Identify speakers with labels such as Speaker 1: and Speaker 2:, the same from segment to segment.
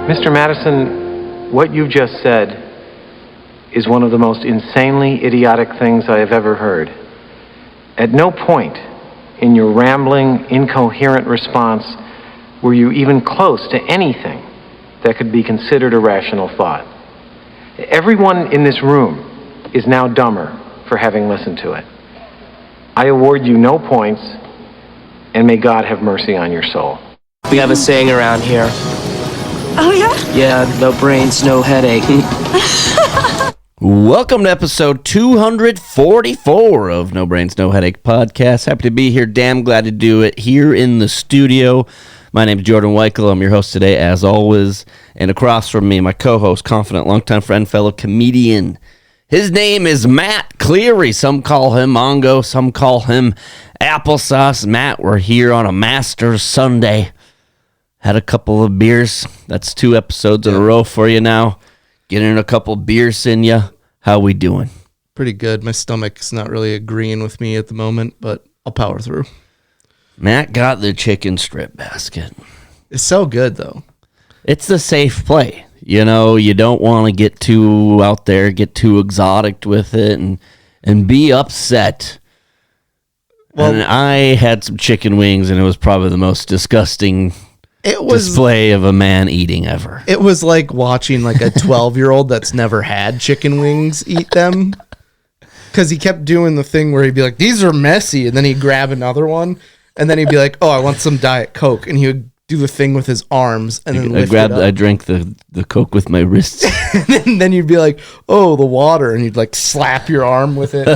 Speaker 1: Mr. Madison, what you just said is one of the most insanely idiotic things I have ever heard. At no point in your rambling, incoherent response were you even close to anything that could be considered a rational thought. Everyone in this room is now dumber for having listened to it. I award you no points, and may God have mercy on your soul.
Speaker 2: We have a saying around here.
Speaker 3: Oh, yeah?
Speaker 2: Yeah, no brains, no headache.
Speaker 4: Welcome to episode 244 of No Brains, No Headache podcast. Happy to be here. Damn glad to do it here in the studio. My name is Jordan Weichel. I'm your host today, as always. And across from me, my co-host, confident, longtime friend, fellow comedian. His name is Matt Cleary. Some call him Mongo. Some call him Applesauce. Matt, we're here on a Masters Sunday. Had a couple of beers. That's 2 episodes in a row for you now. Getting a couple beers in you. How we doing?
Speaker 5: Pretty good. My stomach's not really agreeing with me at the moment, but I'll power through.
Speaker 4: Matt got the chicken strip basket.
Speaker 5: It's so good, though.
Speaker 4: It's the safe play. You know, you don't want to get too out there, get too exotic with it, and be upset. Well, and I had some chicken wings, and it was probably the most disgusting display of a man eating ever.
Speaker 5: It was like watching like a 12-year-old that's never had chicken wings eat them. Because he kept doing the thing where he'd be like, these are messy. And then he'd grab another one. And then he'd be like, oh, I want some Diet Coke. And he would do the thing with his arms and then lift it up.
Speaker 4: I drank the Coke with my wrists.
Speaker 5: And then you'd be like, oh, the water. And you'd like slap your arm with it.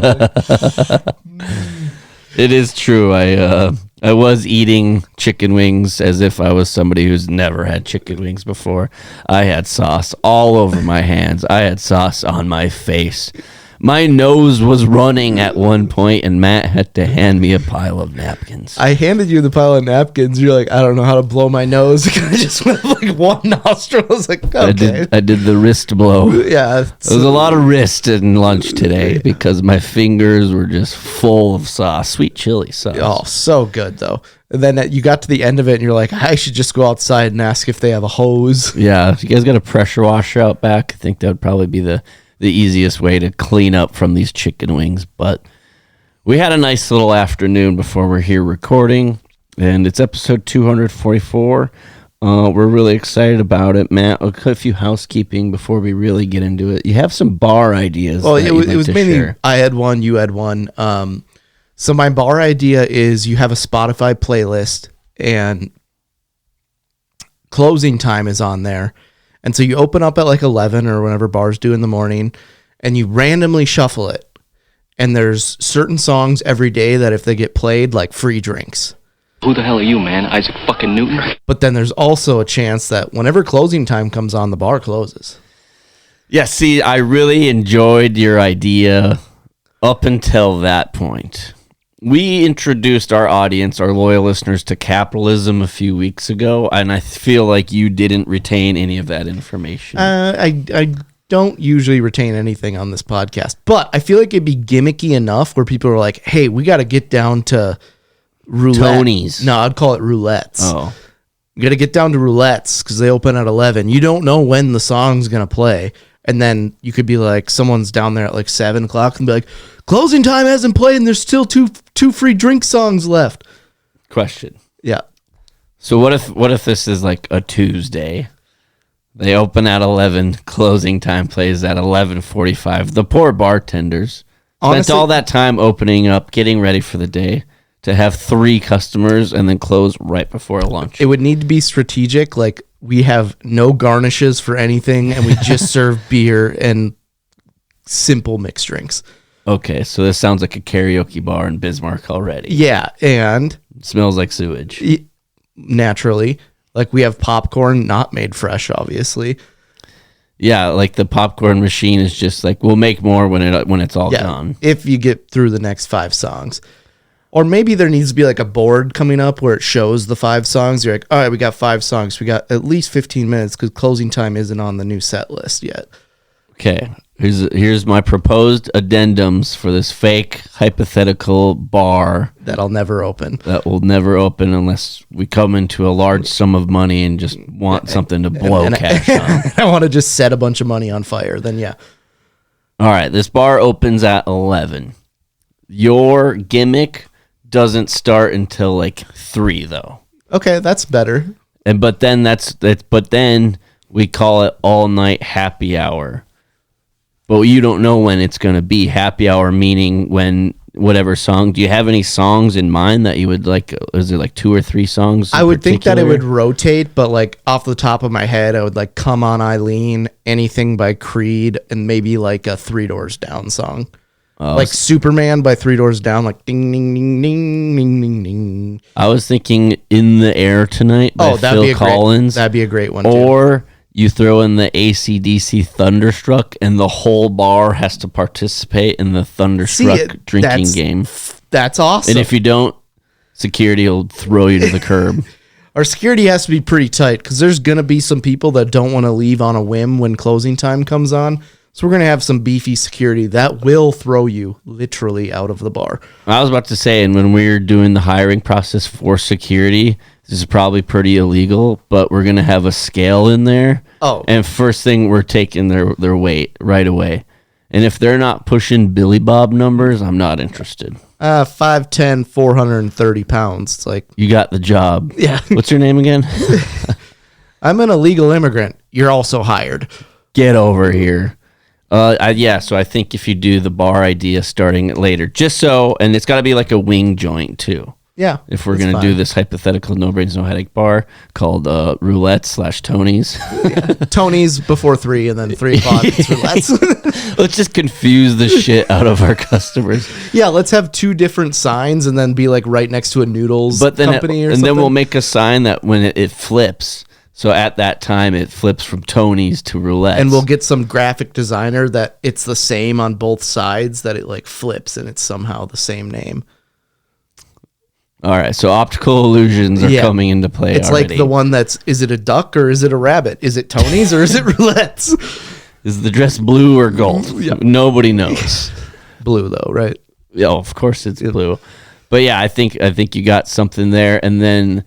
Speaker 4: It is true. I was eating chicken wings as if I was somebody who's never had chicken wings before. I had sauce all over my hands. I had sauce on my face. My nose was running at one point, and Matt had to hand me a pile of napkins.
Speaker 5: I handed you the pile of napkins. You're like, I don't know how to blow my nose. I just went like one nostril. I was like, okay.
Speaker 4: I did the wrist blow.
Speaker 5: Yeah.
Speaker 4: There was a lot of wrist in lunch today because my fingers were just full of sauce, sweet chili sauce.
Speaker 5: Oh, so good, though. And then you got to the end of it, and you're like, I should just go outside and ask if they have a hose.
Speaker 4: Yeah. If you guys got a pressure washer out back, I think that would probably be the easiest way to clean up from these chicken wings. But we had a nice little afternoon before we're here recording, and it's episode 244. We're really excited about it. Matt, a few housekeeping before we really get into it. You have some bar ideas.
Speaker 5: Well, it was mainly share. I had one, you had one. So my bar idea is you have a Spotify playlist, and closing time is on there. And so you open up at like 11 or whenever bars do in the morning, and you randomly shuffle it. And there's certain songs every day that if they get played, like free drinks.
Speaker 2: Who the hell are you, man? Isaac fucking Newton?
Speaker 5: But then there's also a chance that whenever closing time comes on, the bar closes.
Speaker 4: Yeah, see, I really enjoyed your idea up until that point. We introduced our audience, our loyal listeners, to capitalism a few weeks ago, and I feel like you didn't retain any of that information.
Speaker 5: I don't usually retain anything on this podcast, but I feel like it'd be gimmicky enough where people are like, hey, we got to get down to roulette.
Speaker 4: Tony's.
Speaker 5: No, I'd call it roulettes.
Speaker 4: Oh.
Speaker 5: You got to get down to roulettes because they open at 11. You don't know when the song's going to play. And then you could be like, someone's down there at like 7 o'clock and be like, closing time hasn't played and there's still two free drink songs left.
Speaker 4: Question.
Speaker 5: Yeah.
Speaker 4: So what if this is like a Tuesday? They open at 11, closing time plays at 11:45. The poor bartenders spent all that time opening up, getting ready for the day, to have 3 customers and then close right before lunch.
Speaker 5: It would need to be strategic, like we have no garnishes for anything and we just serve beer and simple mixed drinks.
Speaker 4: Okay, so this sounds like a karaoke bar in Bismarck already.
Speaker 5: Yeah, and
Speaker 4: it smells like sewage.
Speaker 5: Naturally, like we have popcorn not made fresh, obviously.
Speaker 4: Yeah, like the popcorn machine is just like, we'll make more when it's all gone.
Speaker 5: If you get through the next 5 songs. Or maybe there needs to be like a board coming up where it shows the 5 songs. You're like, all right, we got 5 songs. We got at least 15 minutes because closing time isn't on the new set list yet.
Speaker 4: Okay. Here's my proposed addendums for this fake hypothetical bar
Speaker 5: That'll never open.
Speaker 4: that will never open unless we come into a large sum of money and just want something to blow cash on.
Speaker 5: I want to just set a bunch of money on fire. Then yeah.
Speaker 4: All right, this bar opens at 11. Your gimmick doesn't start until like 3 though.
Speaker 5: Okay, that's better.
Speaker 4: But then we call it all night happy hour. But you don't know when it's going to be happy hour, meaning when whatever song. Do you have any songs in mind that you would like? Is it like 2 or 3 songs?
Speaker 5: I would think that it would rotate, but like off the top of my head, I would like Come On Eileen, Anything by Creed, and maybe like a Three Doors Down song. Like Superman by Three Doors Down, like ding, ding, ding, ding, ding, ding, ding.
Speaker 4: I was thinking In the Air Tonight by Phil Collins.
Speaker 5: That'd be a great one,
Speaker 4: or you throw in the AC/DC Thunderstruck, and the whole bar has to participate in the Thunderstruck drinking game.
Speaker 5: That's awesome.
Speaker 4: And if you don't, security will throw you to the curb.
Speaker 5: Our security has to be pretty tight because there's going to be some people that don't want to leave on a whim when closing time comes on. So we're going to have some beefy security that will throw you literally out of the bar.
Speaker 4: I was about to say, and when we're doing the hiring process for security, this is probably pretty illegal, but we're going to have a scale in there.
Speaker 5: Oh.
Speaker 4: And first thing, we're taking their weight right away. And if they're not pushing Billy Bob numbers, I'm not interested.
Speaker 5: 5'10", 430 pounds. It's like,
Speaker 4: you got the job.
Speaker 5: Yeah.
Speaker 4: What's your name again?
Speaker 5: I'm an illegal immigrant. You're also hired.
Speaker 4: Get over here. So I think if you do the bar idea starting later, just so, and it's got to be like a wing joint too.
Speaker 5: Yeah.
Speaker 4: If we're going to do this hypothetical no brains, no headache bar called Roulette/Tony's.
Speaker 5: Tony's before 3 and then 3 o'clock it's Roulette's.
Speaker 4: Let's just confuse the shit out of our customers.
Speaker 5: Yeah, let's have 2 different signs and then be like right next to a noodles company or something.
Speaker 4: And then we'll make a sign that when it flips, so at that time it flips from Tony's to Roulette.
Speaker 5: And we'll get some graphic designer that it's the same on both sides, that it like flips and it's somehow the same name.
Speaker 4: All right, so optical illusions are coming into play.
Speaker 5: It's
Speaker 4: already.
Speaker 5: like the one is it a duck or is it a rabbit? Is it Tony's or is it Roulette's?
Speaker 4: Is the dress blue or gold?
Speaker 5: Yep.
Speaker 4: Nobody knows.
Speaker 5: Blue though, right?
Speaker 4: Yeah, of course it's blue. But yeah, I think you got something there, and then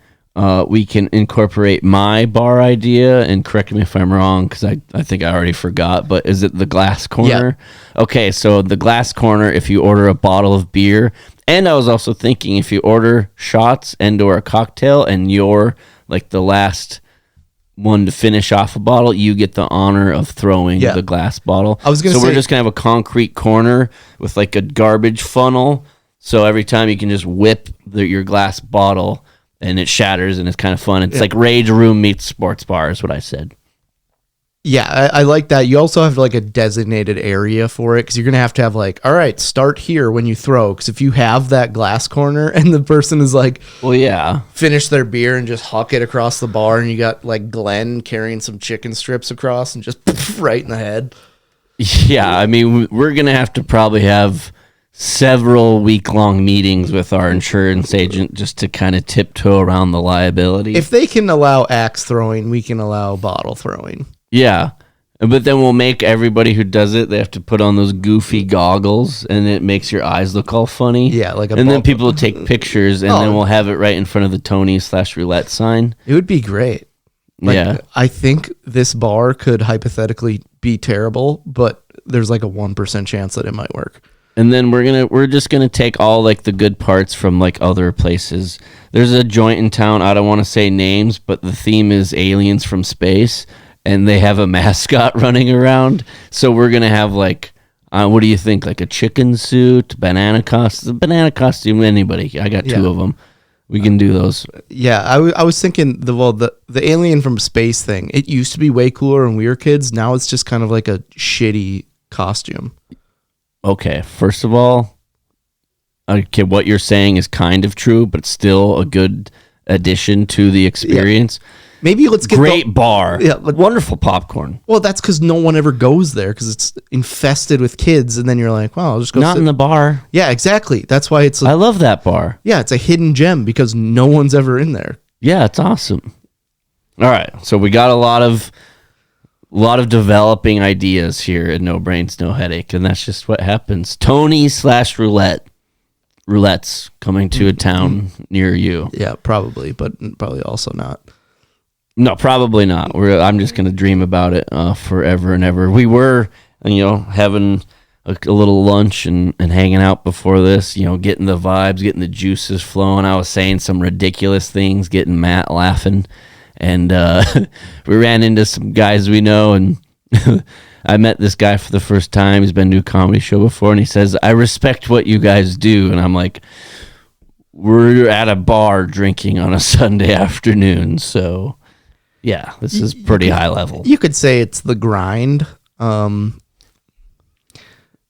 Speaker 4: we can incorporate my bar idea. And correct me if I'm wrong, because I think I already forgot. But is it the glass corner? Yeah. Okay, so the glass corner. If you order a bottle of beer. And I was also thinking, if you order shots and/or a cocktail, and you're like the last one to finish off a bottle, you get the honor of throwing the glass bottle.
Speaker 5: I was gonna say,
Speaker 4: we're just gonna have a concrete corner with like a garbage funnel. So every time you can just whip your glass bottle, and it shatters, and it's kind of fun. It's like Rage Room meets sports bar, is what I said.
Speaker 5: Yeah, I like that. You also have like a designated area for it because you're going to have like, all right, start here when you throw. Because if you have that glass corner and the person is like,
Speaker 4: well, yeah,
Speaker 5: finish their beer and just huck it across the bar, and you got like Glenn carrying some chicken strips across and just right in the head.
Speaker 4: Yeah, I mean, we're going to have to probably have several week-long meetings with our insurance agent just to kind of tiptoe around the liability.
Speaker 5: If they can allow axe throwing, we can allow bottle throwing.
Speaker 4: Yeah, but then we'll make everybody who does it, they have to put on those goofy goggles, and it makes your eyes look all funny.
Speaker 5: Yeah, like
Speaker 4: and then people will take pictures, and then we'll have it right in front of the Tony/Roulette sign.
Speaker 5: It would be great.
Speaker 4: Yeah.
Speaker 5: I think this bar could hypothetically be terrible, but there's like a 1% chance that it might work.
Speaker 4: And then we're just gonna take all like the good parts from like other places. There's a joint in town, I don't want to say names, but the theme is aliens from space. And they have a mascot running around. So we're going to have like, what do you think? Like a chicken suit, banana costume, anybody. I got 2 of them. We can do those.
Speaker 5: Yeah, I was thinking, the alien from space thing, it used to be way cooler when we were kids. Now it's just kind of like a shitty costume.
Speaker 4: Okay, first of all, okay, what you're saying is kind of true, but it's still a good addition to the experience. Yeah.
Speaker 5: Maybe let's get
Speaker 4: great bar.
Speaker 5: Yeah, but
Speaker 4: wonderful popcorn.
Speaker 5: Well, that's because no one ever goes there because it's infested with kids, and then you're like, "Well, I'll just go."
Speaker 4: Not in the bar.
Speaker 5: Yeah, exactly. That's why it's.
Speaker 4: I love that bar.
Speaker 5: Yeah, it's a hidden gem because no one's ever in there.
Speaker 4: Yeah, it's awesome. All right, so we got a lot of lot of developing ideas here at No Brains, No Headache, and that's just what happens. Roulette's coming to a town near you.
Speaker 5: Yeah, probably, but probably also not.
Speaker 4: No, probably not. I'm just going to dream about it forever and ever. We were, having a little lunch and hanging out before this, getting the vibes, getting the juices flowing. I was saying some ridiculous things, getting Matt laughing. And we ran into some guys we know, and I met this guy for the first time. He's been to a comedy show before, and he says, "I respect what you guys do." And I'm like, we're at a bar drinking on a Sunday afternoon, so yeah, this is pretty high level.
Speaker 5: You could say it's the grind.
Speaker 4: And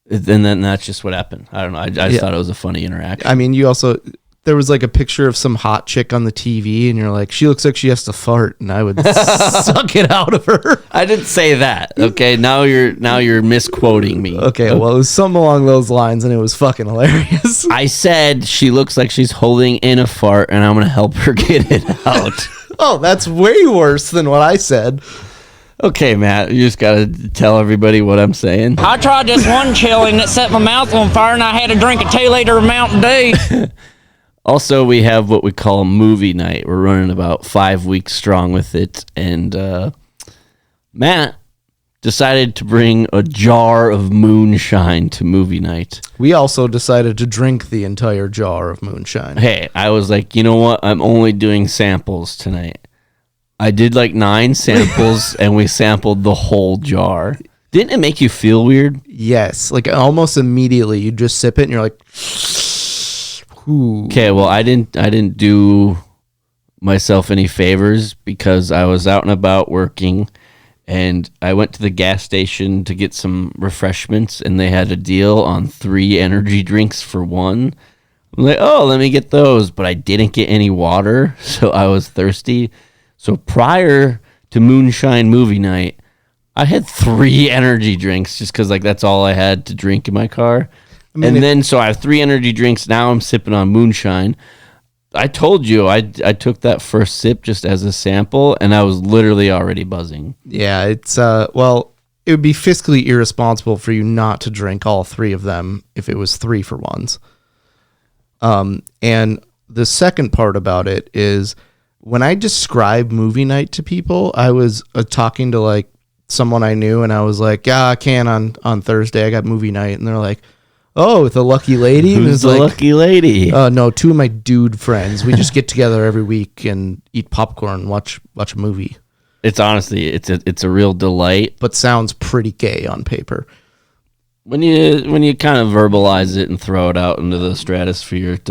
Speaker 4: then that's just what happened. I don't know. I just thought it was a funny interaction.
Speaker 5: I mean, there was like a picture of some hot chick on the TV, and you're like, she looks like she has to fart, and I would suck it out of her.
Speaker 4: I didn't say that. Okay, now you're misquoting me.
Speaker 5: Okay, well, it was something along those lines, and it was fucking hilarious.
Speaker 4: I said she looks like she's holding in a fart, and I'm gonna help her get it out.
Speaker 5: Oh, that's way worse than what I said.
Speaker 4: Okay, Matt, you just gotta tell everybody what I'm saying.
Speaker 6: I tried this one chili and it set my mouth on fire, and I had to drink a 2-liter of Mountain Dew.
Speaker 4: Also, we have what we call movie night. We're running about 5 weeks strong with it, and Matt decided to bring a jar of moonshine to movie night.
Speaker 5: We also decided to drink the entire jar of moonshine.
Speaker 4: Hey, I was like, you know what? I'm only doing samples tonight. I did like 9 samples, and we sampled the whole jar. Didn't it make you feel weird?
Speaker 5: Yes, like almost immediately you just sip it, and you're like, ooh.
Speaker 4: Okay, well, I didn't do myself any favors because I was out and about working, and I went to the gas station to get some refreshments, and they had a deal on 3 energy drinks for 1. I'm like, oh, let me get those, but I didn't get any water, so I was thirsty. So prior to Moonshine movie night, I had 3 energy drinks just because like that's all I had to drink in my car. So I have 3 energy drinks. Now I'm sipping on Moonshine. I told you I took that first sip just as a sample, and I was literally already buzzing.
Speaker 5: Yeah, it's it would be fiscally irresponsible for you not to drink all 3 of them if it was 3 for ones. And the second part about it is when I describe movie night to people, I was talking to like someone I knew, and I was like, yeah, I can on Thursday. I got movie night. And they're like, oh, with a lucky lady?
Speaker 4: Who's the lucky lady?
Speaker 5: No, 2 of my dude friends. We just get together every week and eat popcorn, watch a movie.
Speaker 4: It's honestly, it's a real delight.
Speaker 5: But sounds pretty gay on paper.
Speaker 4: When you kind of verbalize it and throw it out into the stratosphere, it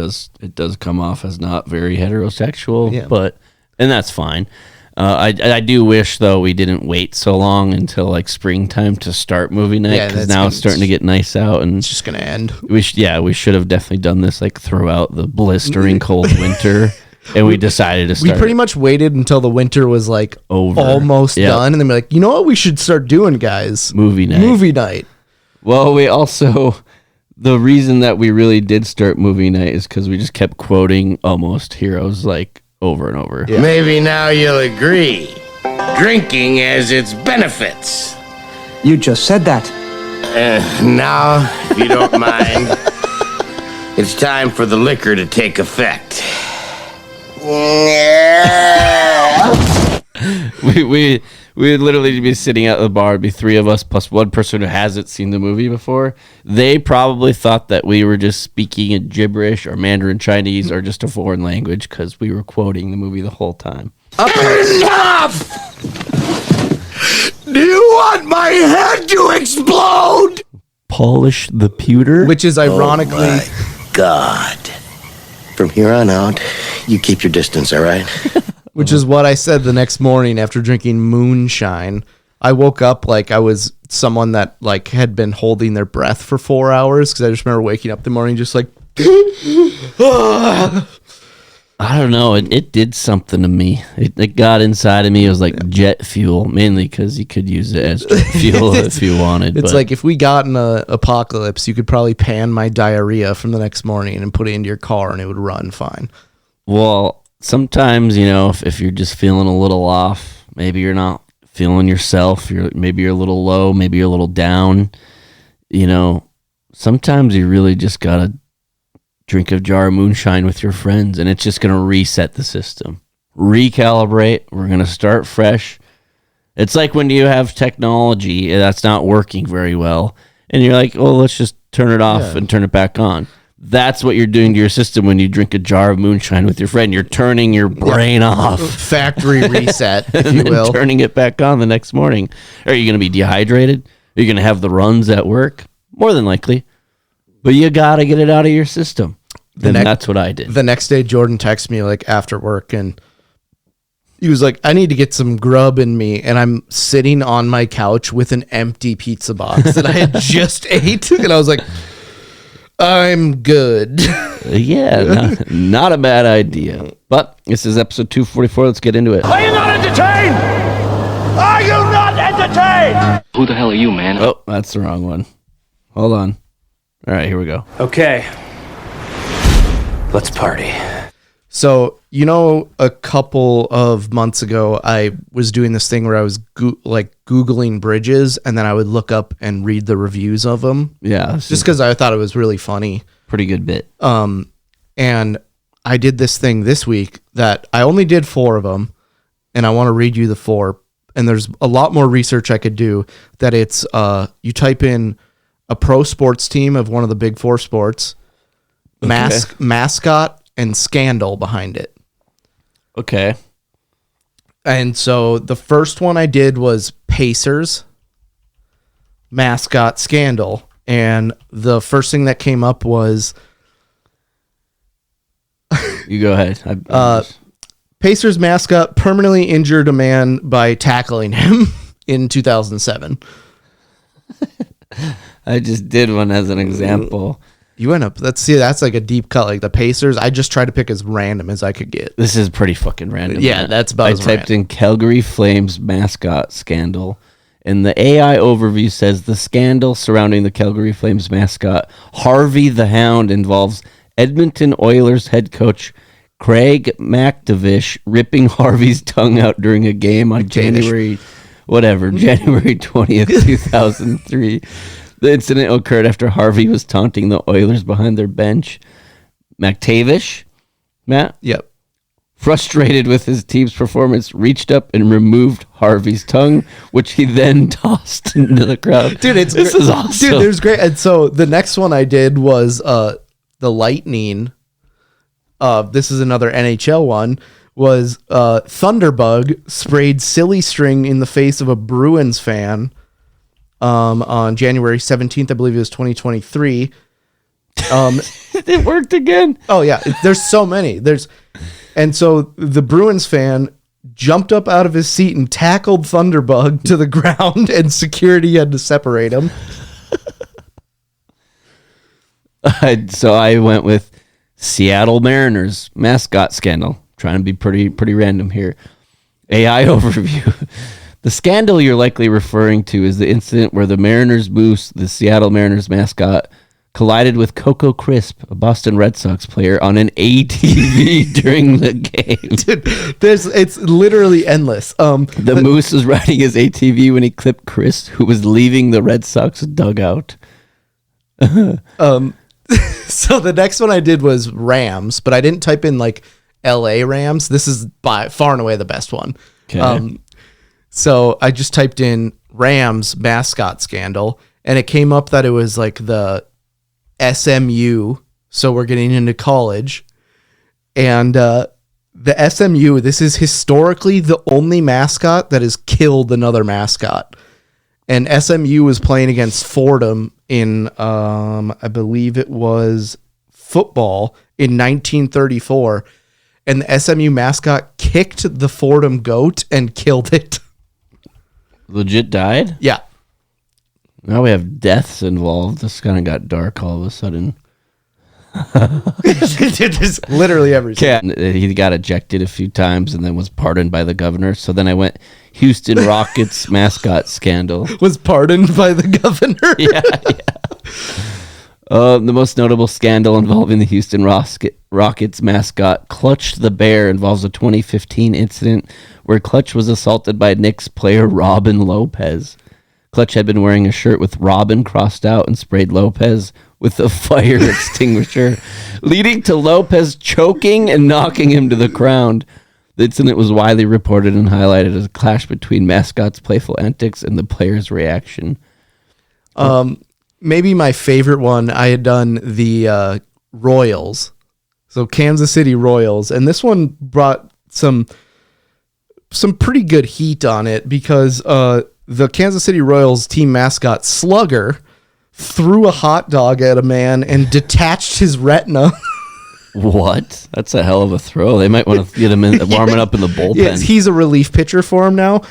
Speaker 4: does come off as not very heterosexual,
Speaker 5: yeah.
Speaker 4: And that's fine. I do wish though we didn't wait so long until like springtime to start movie night, because now it's starting to get nice out and
Speaker 5: it's just gonna end.
Speaker 4: We should have definitely done this like throughout the blistering cold winter. And we decided to start.
Speaker 5: We pretty much waited until the winter was like
Speaker 4: over,
Speaker 5: almost done, and then we're like, you know what we should start doing, guys?
Speaker 4: Movie night.
Speaker 5: Well,
Speaker 4: we also, the reason that we really did start movie night is because we just kept quoting Almost Heroes like over and over.
Speaker 7: Yeah. Maybe now you'll agree. Drinking has its benefits.
Speaker 8: You just said that.
Speaker 7: Now, if you don't mind, it's time for the liquor to take effect.
Speaker 4: we would literally be sitting at the bar. It'd be 3 of us plus 1 person who hasn't seen the movie before. They probably thought that we were just speaking in gibberish or Mandarin Chinese or just a foreign language because we were quoting the movie the whole time.
Speaker 7: Enough! Do you want my head to explode?
Speaker 4: Polish the pewter?
Speaker 5: Which is ironically...
Speaker 7: Oh my God. From here on out, you keep your distance, all right?
Speaker 5: Which is what I said the next morning after drinking moonshine. I woke up like I was someone that like had been holding their breath for 4 hours, because I just remember waking up the morning just like...
Speaker 4: I don't know. It did something to me. It got inside of me. It was like jet fuel, mainly because you could use it as jet fuel if you wanted.
Speaker 5: It's like if we got in an apocalypse, you could probably pan my diarrhea from the next morning and put it into your car and it would run fine.
Speaker 4: Well, sometimes, if you're just feeling a little off, maybe you're not feeling yourself. Maybe you're a little low, maybe you're a little down. You know, sometimes you really just gotta drink a jar of moonshine with your friends, and it's just gonna reset the system, recalibrate. We're gonna start fresh. It's like when you have technology that's not working very well, and you're like, "Oh, let's just turn it off and turn it back on." That's what you're doing to your system when you drink a jar of moonshine with your friend. You're turning your brain off.
Speaker 5: Factory reset, if
Speaker 4: and
Speaker 5: you
Speaker 4: then
Speaker 5: will.
Speaker 4: turning it back on the next morning. Are you going to be dehydrated? Are you going to have the runs at work? More than likely. But you got to get it out of your system. Then that's what I did.
Speaker 5: The next day, Jordan texted me like after work, and he was like, I need to get some grub in me. And I'm sitting on my couch with an empty pizza box that I had just ate. And I was like, I'm good.
Speaker 4: Not a bad idea. But this is episode 244. Let's get into it.
Speaker 9: Are you not entertained? Are you not entertained?
Speaker 2: Who the hell are you, man?
Speaker 4: Oh, that's the wrong one. Hold on. All right, here we go.
Speaker 8: Okay. Let's party.
Speaker 5: So, you know, a couple of months ago, I was doing this thing where I was Googling bridges, and then I would look up and read the reviews of them.
Speaker 4: Yeah.
Speaker 5: Just because I thought it was really funny.
Speaker 4: Pretty good bit.
Speaker 5: And I did this thing this week that I only did 4 of them, and I want to read you the 4. And there's a lot more research I could do. That it's you type in a pro sports team of one of the big 4 sports, mascot, and scandal behind it.
Speaker 4: Okay.
Speaker 5: And so the first one I did was Pacers, mascot, scandal. And the first thing that came up was
Speaker 4: You go ahead.
Speaker 5: Pacers mascot permanently injured a man by tackling him in 2007.
Speaker 4: I just did one as an example.
Speaker 5: You went up. That's like a deep cut. Like the Pacers, I just tried to pick as random as I could get.
Speaker 4: This is pretty fucking random.
Speaker 5: Yeah, that's about
Speaker 4: I
Speaker 5: as
Speaker 4: typed
Speaker 5: random.
Speaker 4: in Calgary Flames mascot scandal, and the AI overview says the scandal surrounding the Calgary Flames mascot Harvey the Hound involves Edmonton Oilers head coach Craig McTavish ripping Harvey's tongue out during a game on January 20th, 2003. The incident occurred after Harvey was taunting the Oilers behind their bench. McTavish, Matt?
Speaker 5: Yep.
Speaker 4: Frustrated with his team's performance, reached up and removed Harvey's tongue, which he then tossed into the crowd.
Speaker 5: Dude, this
Speaker 4: is awesome.
Speaker 5: Dude, there's great. And so the next one I did was the Lightning. This is another NHL one. Was Thunderbug sprayed silly string in the face of a Bruins fan on January 17th, I believe it was 2023.
Speaker 4: It worked again.
Speaker 5: Oh yeah, there's so many. And so the Bruins fan jumped up out of his seat and tackled Thunderbug to the ground, and security had to separate him.
Speaker 4: So I went with Seattle Mariners mascot scandal. Trying to be pretty random here. AI overview. The scandal you're likely referring to is the incident where the Mariners Moose, the Seattle Mariners mascot, collided with Coco Crisp, a Boston Red Sox player, on an ATV during the game.
Speaker 5: Dude, it's literally endless.
Speaker 4: The Moose was riding his ATV when he clipped Crisp, who was leaving the Red Sox dugout.
Speaker 5: So the next one I did was Rams, but I didn't type in like LA Rams. This is by far and away the best one.
Speaker 4: Okay.
Speaker 5: So I just typed in Rams mascot scandal, and it came up that it was like the SMU. So we're getting into college, and the SMU. This is historically the only mascot that has killed another mascot. And SMU was playing against Fordham in, I believe it was football in 1934. And the SMU mascot kicked the Fordham goat and killed it.
Speaker 4: Legit died?
Speaker 5: Yeah.
Speaker 4: Now we have deaths involved. This kind of got dark all of a sudden.
Speaker 5: It's literally everything.
Speaker 4: Okay. He got ejected a few times and then was pardoned by the governor. So then I went Houston Rockets mascot scandal.
Speaker 5: Was pardoned by the governor.
Speaker 4: Yeah. The most notable scandal involving the Houston Rockets mascot Clutch the Bear involves a 2015 incident where Clutch was assaulted by Knicks player Robin Lopez. Clutch had been wearing a shirt with Robin crossed out and sprayed Lopez with a fire extinguisher, leading to Lopez choking and knocking him to the ground. The incident was widely reported and highlighted as a clash between mascot's playful antics and the player's reaction.
Speaker 5: Maybe my favorite one, I had done the Royals. So Kansas City Royals. And this one brought some pretty good heat on it because the Kansas City Royals team mascot Slugger threw a hot dog at a man and detached his retina.
Speaker 4: What? That's a hell of a throw. They might want to get him warming up in the bullpen.
Speaker 5: Yes, he's a relief pitcher for him now.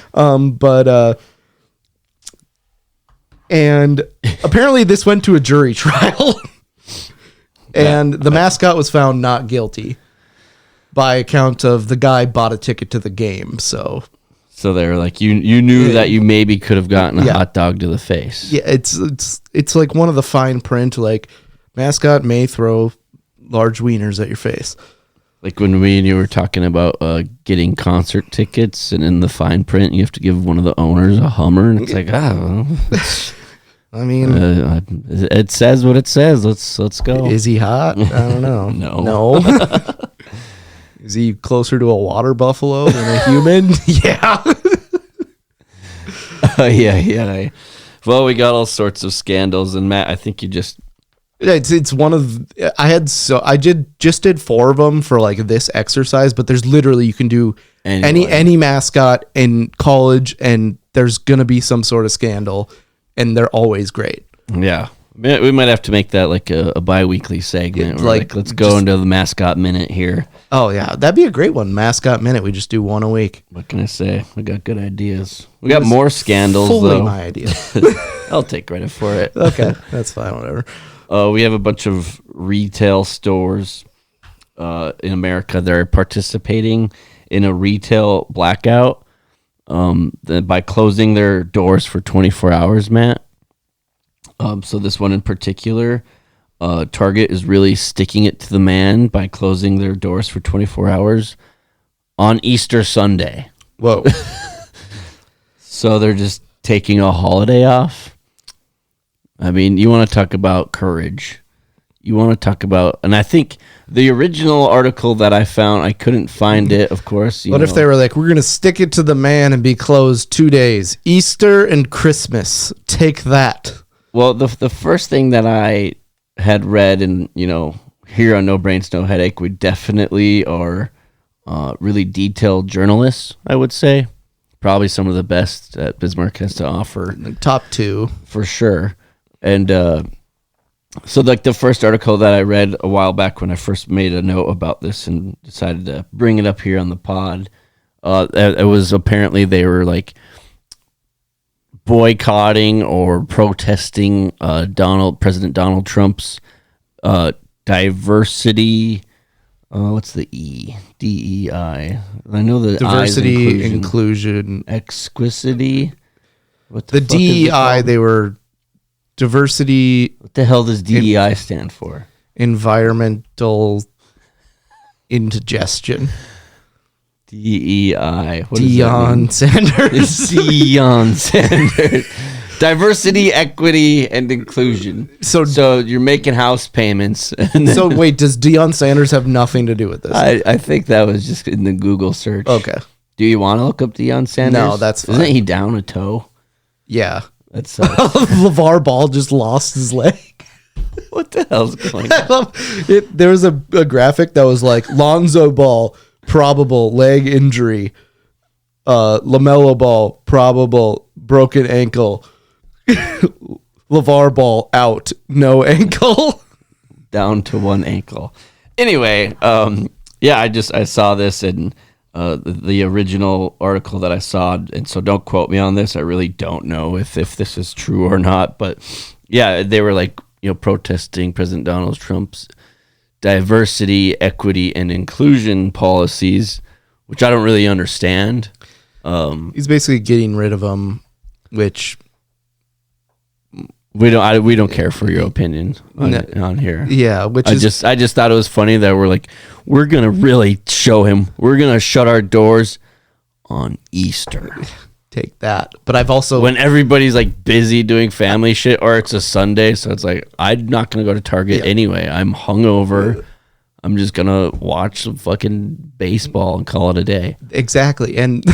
Speaker 5: And apparently this went to a jury trial. And the mascot was found not guilty by account of the guy bought a ticket to the game. So
Speaker 4: they were like, you knew that you maybe could have gotten a hot dog to the face.
Speaker 5: Yeah, it's like one of the fine print, like mascot may throw large wieners at your face.
Speaker 4: Like when me and you were talking about getting concert tickets, and in the fine print, you have to give one of the owners a Hummer, and it's like,
Speaker 5: I mean,
Speaker 4: it says what it says. Let's go.
Speaker 5: Is he hot? I don't know. No. Is he closer to a water buffalo than a human? Yeah.
Speaker 4: Yeah. Well, we got all sorts of scandals, and Matt, I think you just.
Speaker 5: It's one of I did 4 of them for like this exercise, but there's literally you can do any mascot in college, and there's gonna be some sort of scandal, and they're always great.
Speaker 4: Yeah, we might have to make that like a bi-weekly segment. Like let's go into the mascot minute here.
Speaker 5: Oh yeah, that'd be a great one. Mascot minute. We just do one a week.
Speaker 4: What can I say? We got good ideas. We got more scandals.
Speaker 5: Fully
Speaker 4: though.
Speaker 5: My idea.
Speaker 4: I'll take credit for it.
Speaker 5: Okay, that's fine. Whatever.
Speaker 4: We have a bunch of retail stores in America that are participating in a retail blackout by closing their doors for 24 hours, Matt. So this one in particular, Target is really sticking it to the man by closing their doors for 24 hours on Easter Sunday.
Speaker 5: Whoa.
Speaker 4: So they're just taking a holiday off. I mean, you want to talk about courage. You want to talk about, and I think the original article that I found, I couldn't find it, of course.
Speaker 5: What if they were like, we're going to stick it to the man and be closed 2 days, Easter and Christmas. Take that.
Speaker 4: Well, the first thing that I had read, and, here on No Brains, No Headache, we definitely are really detailed journalists, I would say. Probably some of the best that Bismarck has to offer.
Speaker 5: Top 2.
Speaker 4: For sure. And so like the first article that I read a while back when I first made a note about this and decided to bring it up here on the pod, it was apparently they were like boycotting or protesting President Donald Trump's diversity. What's the E? DEI. I know the
Speaker 5: diversity, inclusion,
Speaker 4: exquisity. What
Speaker 5: the DEI? They were. Diversity.
Speaker 4: What the hell does DEI stand for?
Speaker 5: Environmental indigestion.
Speaker 4: DEI.
Speaker 5: Deion Sanders.
Speaker 4: Deion Sanders. Diversity, equity, and inclusion. So you're making house payments.
Speaker 5: So wait, does Deion Sanders have nothing to do with this?
Speaker 4: I think that was just in the Google search.
Speaker 5: Okay.
Speaker 4: Do you want to look up Deion Sanders?
Speaker 5: No, that's fine.
Speaker 4: Isn't he down a toe?
Speaker 5: Yeah.
Speaker 4: That's
Speaker 5: LeVar Ball just lost his leg.
Speaker 4: What the hell's going on?
Speaker 5: There was a graphic that was like Lonzo Ball, probable leg injury. LaMelo Ball, probable broken ankle. LeVar Ball out, no ankle.
Speaker 4: Down to one ankle. Anyway, I saw this and the original article that I saw, and so don't quote me on this. I really don't know if this is true or not, but yeah, they were like, protesting President Donald Trump's diversity, equity, and inclusion policies, which I don't really understand.
Speaker 5: He's basically getting rid of them, which
Speaker 4: We don't care for your opinion on here.
Speaker 5: Yeah,
Speaker 4: I just thought it was funny that we're gonna really show him. We're gonna shut our doors on Easter.
Speaker 5: Take that. But I've also
Speaker 4: when everybody's like busy doing family shit, or it's a Sunday, so it's like I'm not gonna go to Target anyway. I'm hungover. I'm just gonna watch some fucking baseball and call it a day.
Speaker 5: Exactly. And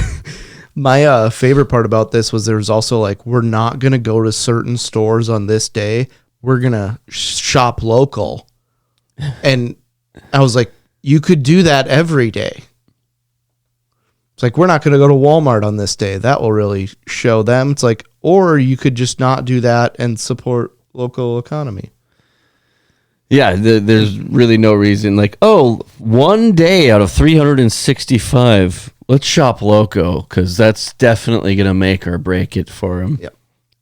Speaker 5: my favorite part about this was there was also like, we're not going to go to certain stores on this day. We're going to shop local. And I was like, you could do that every day. It's like, we're not going to go to Walmart on this day. That will really show them. It's like, or you could just not do that and support local economy.
Speaker 4: Yeah, there's really no reason. Like, oh, one day out of 365, let's shop local, because that's definitely going to make or break it for them.
Speaker 5: Yep.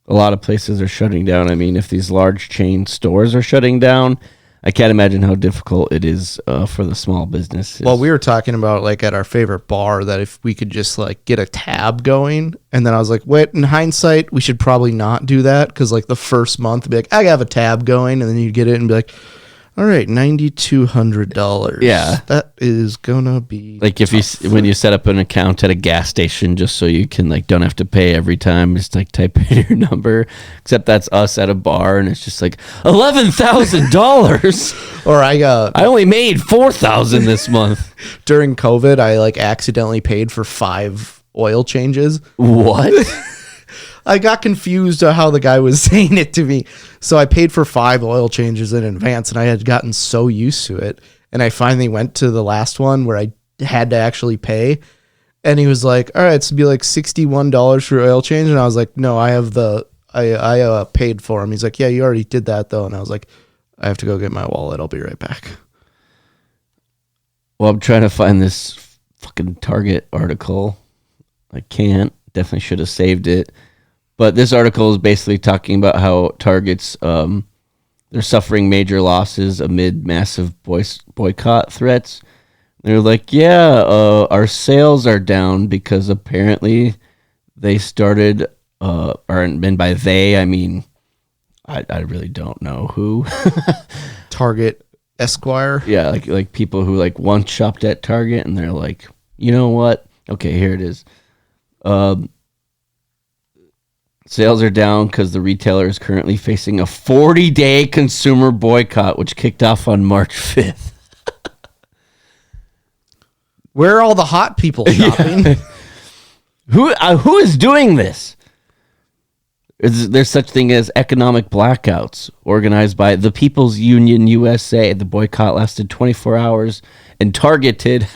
Speaker 4: A lot of places are shutting down. I mean, if these large chain stores are shutting down, I can't imagine how difficult it is for the small businesses.
Speaker 5: Well, we were talking about like at our favorite bar that if we could just like get a tab going, and then I was like, wait, in hindsight, we should probably not do that, because like the first month, be like, I have a tab going, and then you get it and be like, all right, $9,200.
Speaker 4: Yeah,
Speaker 5: that is gonna be
Speaker 4: like if when you set up an account at a gas station, just so you can like don't have to pay every time, just like type in your number. Except that's us at a bar, and it's just like $11,000.
Speaker 5: Or I
Speaker 4: only made $4,000 this month.
Speaker 5: During COVID, I like accidentally paid for 5 oil changes.
Speaker 4: What?
Speaker 5: I got confused how the guy was saying it to me. So I paid for 5 oil changes in advance, and I had gotten so used to it. And I finally went to the last one where I had to actually pay. And he was like, all right, it's be like $61 for oil change. And I was like, no, I have I paid for him. He's like, yeah, you already did that though. And I was like, I have to go get my wallet. I'll be right back.
Speaker 4: Well, I'm trying to find this fucking Target article. I can't. Definitely should have saved it. But this article is basically talking about how Target's they're suffering major losses amid massive boycott threats. They're like, yeah, our sales are down because apparently they started, and by they, I mean, I really don't know who.
Speaker 5: Target Esquire.
Speaker 4: Yeah, like people who like once shopped at Target, and they're like, you know what? Okay, here it is. Sales are down because the retailer is currently facing a 40-day consumer boycott, which kicked off on March 5th.
Speaker 5: Where are all the hot people shopping?
Speaker 4: Yeah. Who is doing this? There's such thing as economic blackouts organized by the People's Union USA. The boycott lasted 24 hours and targeted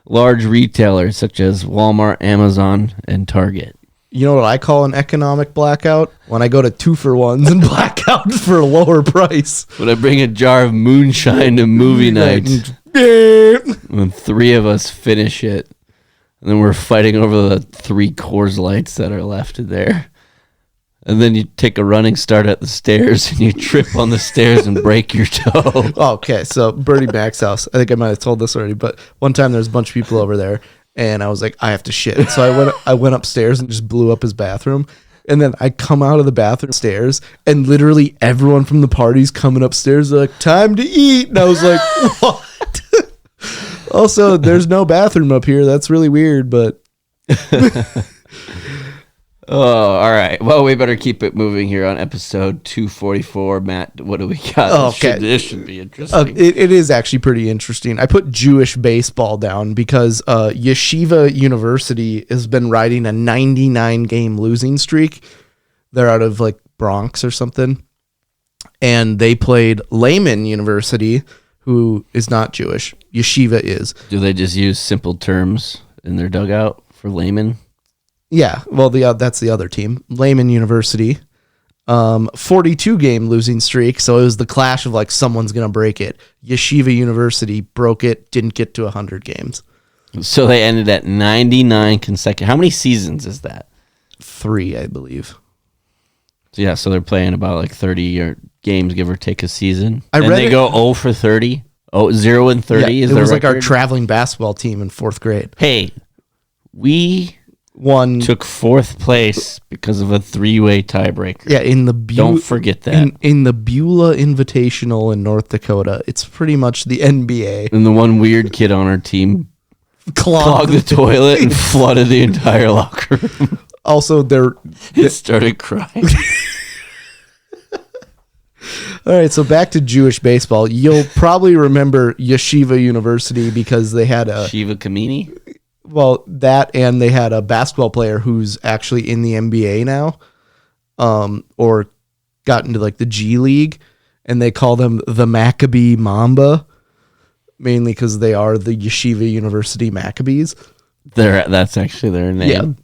Speaker 4: large retailers such as Walmart, Amazon, and Target.
Speaker 5: You know what I call an economic blackout? When I go to 2-for-1s and black out for a lower price.
Speaker 4: When I bring a jar of moonshine to movie night, when 3 of us finish it, and then we're fighting over the 3 Coors Lights that are left in there. And then you take a running start at the stairs, and you trip on the stairs and break your toe.
Speaker 5: Okay, so Bertie Mac's house. I think I might have told this already, but one time there's a bunch of people over there. And I was like, I have to shit. So I went upstairs and just blew up his bathroom. And then I come out of the bathroom stairs, and literally everyone from the party's coming upstairs. They're like, time to eat. And I was like, what? Also, there's no bathroom up here. That's really weird, but.
Speaker 4: Oh, all right. Well, we better keep it moving here on episode 244. Matt, what do we got?
Speaker 5: Okay.
Speaker 4: This should be interesting.
Speaker 5: It is actually pretty interesting. I put Jewish baseball down because Yeshiva University has been riding a 99-game losing streak. They're out of like Bronx or something. And they played Lehman University, who is not Jewish. Yeshiva is.
Speaker 4: Do they just use simple terms in their dugout for layman?
Speaker 5: Yeah, well, that's the other team. Lehman University, 42-game losing streak, so it was the clash of like someone's going to break it. Yeshiva University broke it, didn't get to 100 games.
Speaker 4: So they ended at 99 consecutive. How many seasons is that?
Speaker 5: 3, I believe.
Speaker 4: So yeah, so they're playing about like 30 games, give or take a season.
Speaker 5: They
Speaker 4: go 0 for 30. 0 and 30 is
Speaker 5: it
Speaker 4: their
Speaker 5: was like our
Speaker 4: record?
Speaker 5: traveling basketball team in 4th grade.
Speaker 4: Hey, we
Speaker 5: won.
Speaker 4: Took 4th place because of a 3-way tiebreaker.
Speaker 5: Yeah, in the
Speaker 4: Don't forget that.
Speaker 5: in the Beulah Invitational in North Dakota. It's pretty much the NBA.
Speaker 4: And the one weird kid on our team clogged the toilet and flooded the entire locker room.
Speaker 5: Also,
Speaker 4: It started crying.
Speaker 5: All right, so back to Jewish baseball. You'll probably remember Yeshiva University because they had a
Speaker 4: Shiva Kamini?
Speaker 5: well, that and they had a basketball player who's actually in the NBA now, or got into like the G League, and they call them the Maccabee Mamba, mainly because they are the Yeshiva University Maccabees.
Speaker 4: That's actually their name.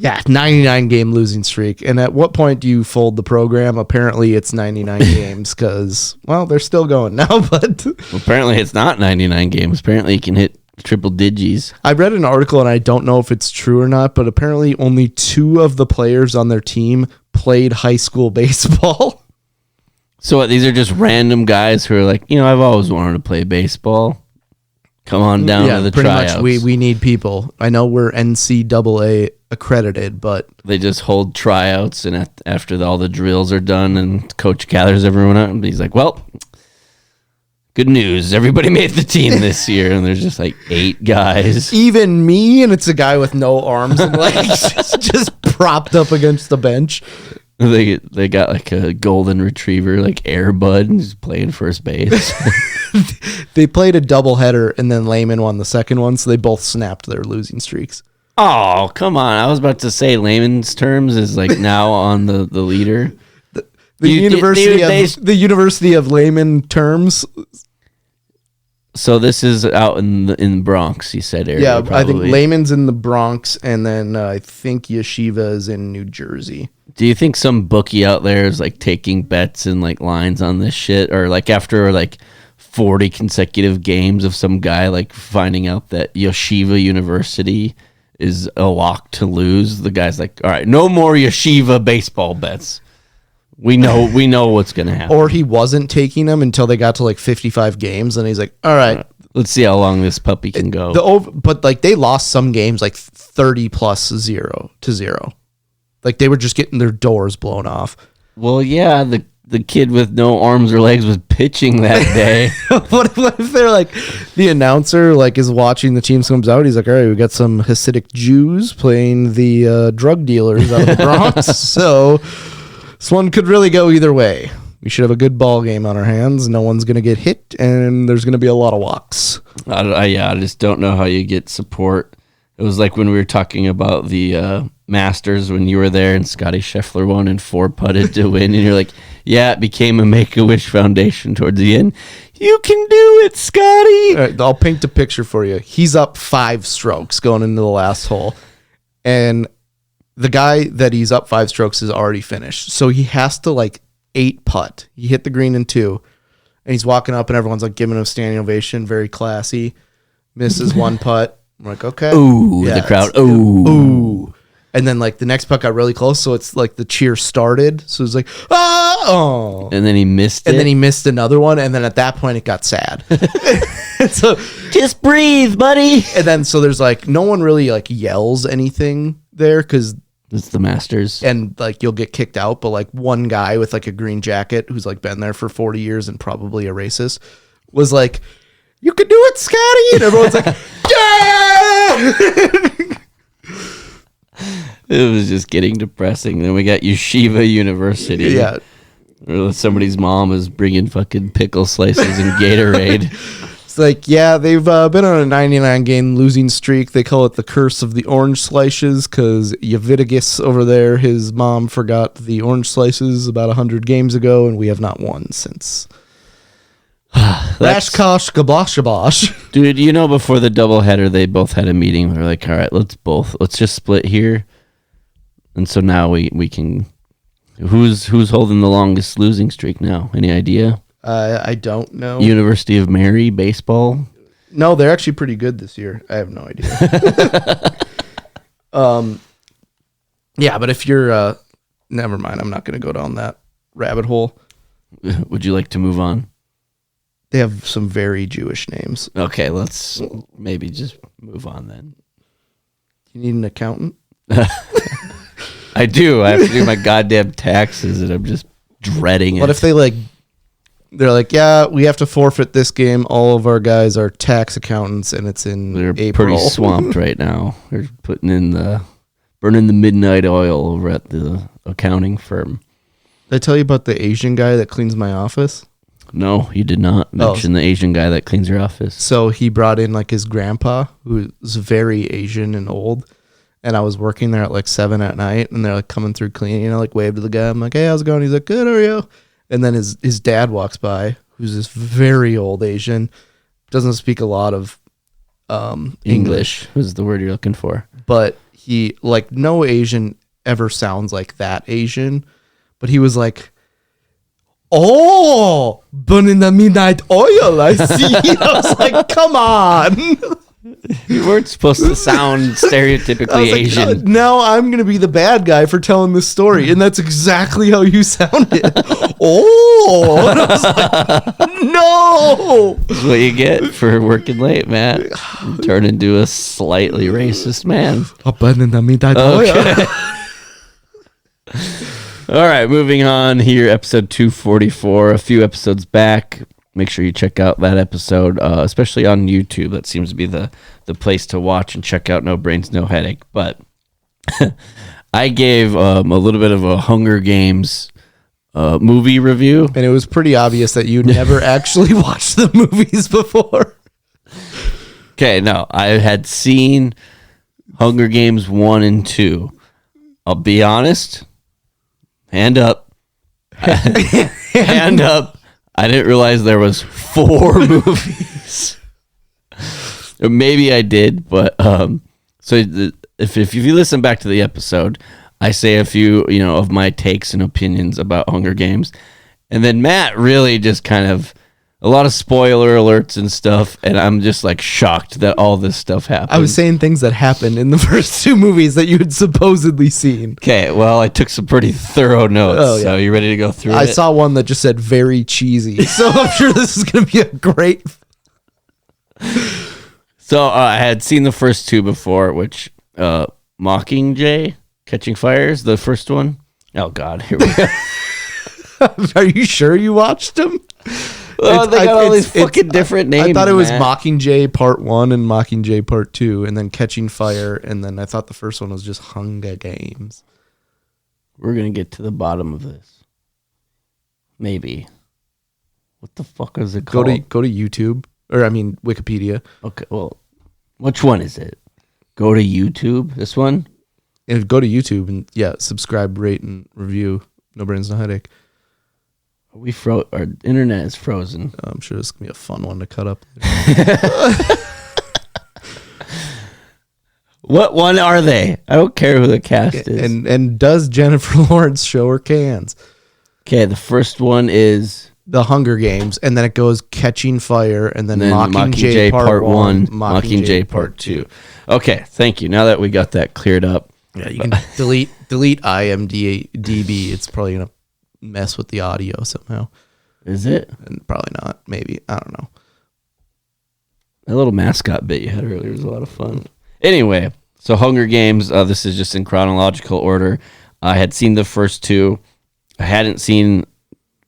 Speaker 5: Yeah, 99 game losing streak. And at what point do you fold the program? Apparently it's 99 games because, well, they're still going now, but
Speaker 4: Well, apparently it's not 99 games. Apparently you can hit triple digits.
Speaker 5: I read an article and I don't know if it's true or not, but apparently only 2 of the players on their team played high school baseball.
Speaker 4: So what, these are just random guys who are like, I've always wanted to play baseball. Come on down to the
Speaker 5: pretty
Speaker 4: tryouts.
Speaker 5: much we need people. I know we're NCAA accredited, but
Speaker 4: They just hold tryouts, and after all the drills are done and coach gathers everyone up, and he's like, well, good news. Everybody made the team this year, and there's just like 8 guys.
Speaker 5: even me, and it's a guy with no arms and legs just propped up against the bench.
Speaker 4: They got like a golden retriever, like Air Bud, and he's playing first base.
Speaker 5: They played a doubleheader, and then Lehman won the second one, so they both snapped their losing streaks.
Speaker 4: Oh, come on. I was about to say layman's terms is like now on the leader.
Speaker 5: The University of Layman terms.
Speaker 4: So this is out in Bronx, you said area.
Speaker 5: Yeah,
Speaker 4: probably.
Speaker 5: I think Layman's in the Bronx, and then I think Yeshiva is in New Jersey.
Speaker 4: Do you think some bookie out there is like taking bets and like lines on this shit, or like after like 40 consecutive games of some guy like finding out that Yeshiva University is a lock to lose, the guy's like, all right, no more Yeshiva baseball bets. We know what's gonna happen.
Speaker 5: Or he wasn't taking them until they got to like 55 games, and he's like, all right.
Speaker 4: Let's see how long this puppy can go.
Speaker 5: But like they lost some games like 30 plus 0-0. Like they were just getting their doors blown off.
Speaker 4: Well, yeah, the kid with no arms or legs was pitching that day.
Speaker 5: What if they're like, the announcer like is watching the team comes out, he's like, all right, we got some Hasidic Jews playing the drug dealers out of the Bronx. So this one could really go either way. We should have a good ball game on our hands. No one's going to get hit, and there's going to be a lot of walks.
Speaker 4: I just don't know how you get support. It was like when we were talking about the Masters when you were there and Scotty Scheffler won and 4-putted to win, and you're like, yeah, it became a Make-A-Wish Foundation towards the end. You can do it, Scotty.
Speaker 5: All right, I'll paint a picture for you. He's up 5 strokes going into the last hole, and the guy that he's up 5 strokes is already finished. So he has to like 8-putt. He hit the green in 2, and he's walking up, and everyone's like giving him a standing ovation, very classy. Misses 1 putt. I'm like, okay.
Speaker 4: Ooh, the crowd. Ooh.
Speaker 5: And then like the next putt got really close, so it's like the cheer started. So it's like, oh.
Speaker 4: And then he missed it.
Speaker 5: And then he missed another one, and then at that point it got sad. So
Speaker 4: just breathe, buddy.
Speaker 5: And then so there's like no one really like yells anything there because
Speaker 4: it's the Masters,
Speaker 5: and like you'll get kicked out. But like one guy with like a green jacket who's like been there for 40 years and probably a racist was like, "You can do it, Scotty!" And everyone's like, "Yeah!"
Speaker 4: It was just getting depressing. Then we got Yeshiva University.
Speaker 5: Yeah.
Speaker 4: Or somebody's mom is bringing fucking pickle slices and Gatorade.
Speaker 5: It's like, yeah, they've been on a 99 game losing streak. They call it the curse of the orange slices because Yevitigus over there, his mom forgot the orange slices about 100 games ago, and we have not won since. Rashkosh Gaboshabosh.
Speaker 4: Dude, before the doubleheader, they both had a meeting. They're like, all right, let's just split here. And so now we can. Who's holding the longest losing streak now? Any idea?
Speaker 5: I don't know.
Speaker 4: University of Mary baseball.
Speaker 5: No, they're actually pretty good this year. I have no idea. Yeah, but if you're, never mind. I'm not going to go down that rabbit hole.
Speaker 4: Would you like to move on?
Speaker 5: They have some very Jewish names.
Speaker 4: Okay, let's maybe just move on then.
Speaker 5: You need an accountant?
Speaker 4: I do. I have to do my goddamn taxes, and I'm just dreading it.
Speaker 5: What if they're like, yeah, we have to forfeit this game. All of our guys are tax accountants, and it's in
Speaker 4: They're
Speaker 5: April.
Speaker 4: pretty swamped right now. They're burning the midnight oil over at the accounting firm.
Speaker 5: Did I tell you about the Asian guy that cleans my office?
Speaker 4: No, you did not mention the Asian guy that cleans your office.
Speaker 5: So he brought in like his grandpa, who was very Asian and old. And I was working there at like 7 at night, and they're like coming through cleaning, you know, like wave to the guy. I'm like, hey, how's it going? He's like, good, how are you? And then his dad walks by, who's this very old Asian, doesn't speak a lot of English.
Speaker 4: Was the word you're looking for.
Speaker 5: But he, like, no Asian ever sounds like that Asian. But he was like, oh, burning the midnight oil, I see. I was like, come on.
Speaker 4: You weren't supposed to sound stereotypically Asian.
Speaker 5: Now I'm going to be the bad guy for telling this story. And that's exactly how you sounded. Oh. And I was like, no.
Speaker 4: That's what you get for working late, Matt. You turn into a slightly racist man.
Speaker 5: Burning the midnight oil.
Speaker 4: All right, moving on here. Episode 244. A few episodes back. Make sure you check out that episode, especially on YouTube. That seems to be the place to watch and check out No Brains, No Headache. But I gave a little bit of a Hunger Games movie review.
Speaker 5: And it was pretty obvious that you never actually watched the movies before.
Speaker 4: Okay, no. I had seen Hunger Games 1 and 2. I'll be honest. Hand up. Hand up. I didn't realize there was 4 movies. Or maybe I did, but if you listen back to the episode, I say a few, of my takes and opinions about Hunger Games. And then Matt really just kind of a lot of spoiler alerts and stuff, and I'm just like shocked that all this stuff happened.
Speaker 5: I was saying things that happened in the first 2 movies that you had supposedly seen.
Speaker 4: Okay, well, I took some pretty thorough notes.
Speaker 5: Oh, yeah.
Speaker 4: So you ready to go through it?
Speaker 5: I saw one that just said very cheesy, so I'm sure this is going to be a great.
Speaker 4: So I had seen the first 2 before, which Mockingjay, Catching Fires, the first one. Oh God, here we go.
Speaker 5: Are you sure you watched them?
Speaker 4: Oh, they got all these fucking different names.
Speaker 5: I thought it was
Speaker 4: Matt.
Speaker 5: Mockingjay Part 1 and Mockingjay Part 2, and then Catching Fire, and then I thought the first one was just Hunger Games.
Speaker 4: We're gonna get to the bottom of this. Maybe. What the fuck is it called?
Speaker 5: Go to YouTube, or I mean Wikipedia.
Speaker 4: Okay, well, which one is it? Go to YouTube. This one.
Speaker 5: And go to YouTube and subscribe, rate, and review. No Brains, No Headache.
Speaker 4: Our internet is frozen.
Speaker 5: I'm sure this is gonna be a fun one to cut up.
Speaker 4: What one are they? I don't care who the cast is.
Speaker 5: And does Jennifer Lawrence show her cans?
Speaker 4: Okay, the first one is
Speaker 5: The Hunger Games, and then it goes Catching Fire, and then Mockingjay
Speaker 4: Part 1,
Speaker 5: Mockingjay
Speaker 4: Part 2. Okay, thank you. Now that we got that cleared up.
Speaker 5: Yeah, you can delete IMDb. It's probably gonna mess with the audio somehow.
Speaker 4: Is it?
Speaker 5: And probably not. Maybe. I don't know.
Speaker 4: That little mascot bit you had earlier was a lot of fun. Anyway, so Hunger Games, this is just in chronological order. I had seen the first 2. I hadn't seen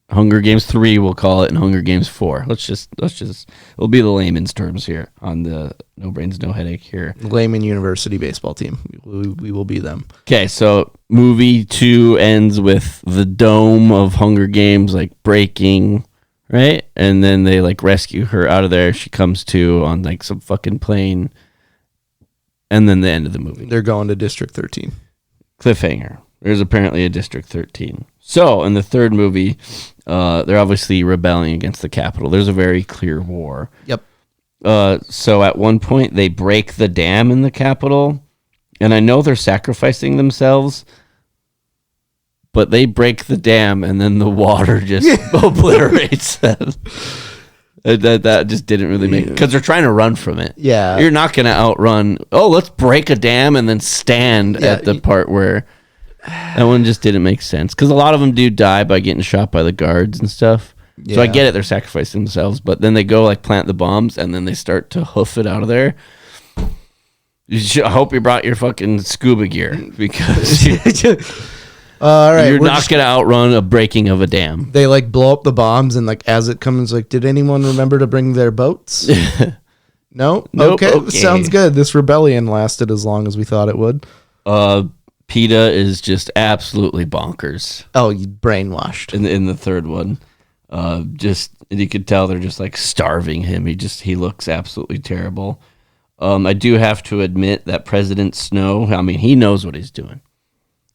Speaker 4: Hunger Games 3, we'll call it, and Hunger Games 4. Let's just it'll be the layman's terms here on the No Brains, No Headache here.
Speaker 5: Layman University baseball team. We will be them.
Speaker 4: Okay, so movie 2 ends with the dome of Hunger Games like breaking, right? And then they like rescue her out of there. She comes to on like some fucking plane. And then the end of the movie.
Speaker 5: They're going to District 13.
Speaker 4: Cliffhanger. There's apparently a District 13. So in the third movie, they're obviously rebelling against the Capitol. There's a very clear war.
Speaker 5: Yep.
Speaker 4: So at one point, they break the dam in the Capitol. And I know they're sacrificing themselves, but they break the dam and then the water just obliterates them. That just didn't really make... Because they're trying to run from it.
Speaker 5: Yeah.
Speaker 4: You're not going to outrun... Oh, let's break a dam and then stand at the part where... That one just didn't make sense. Because a lot of them do die by getting shot by the guards and stuff. Yeah. So I get it. They're sacrificing themselves. But then they go like plant the bombs and then they start to hoof it out of there. I hope you brought your fucking scuba gear because
Speaker 5: All right,
Speaker 4: you're not going to outrun a breaking of a dam.
Speaker 5: They like blow up the bombs, and like as it comes, like, did anyone remember to bring their boats? No?
Speaker 4: Nope,
Speaker 5: Okay.
Speaker 4: okay.
Speaker 5: Sounds good. This rebellion lasted as long as we thought it would.
Speaker 4: PETA is just absolutely bonkers.
Speaker 5: Oh, you brainwashed.
Speaker 4: In the third one. Just you could tell they're just like starving him. He looks absolutely terrible. I do have to admit that President Snow, I mean, he knows what he's doing.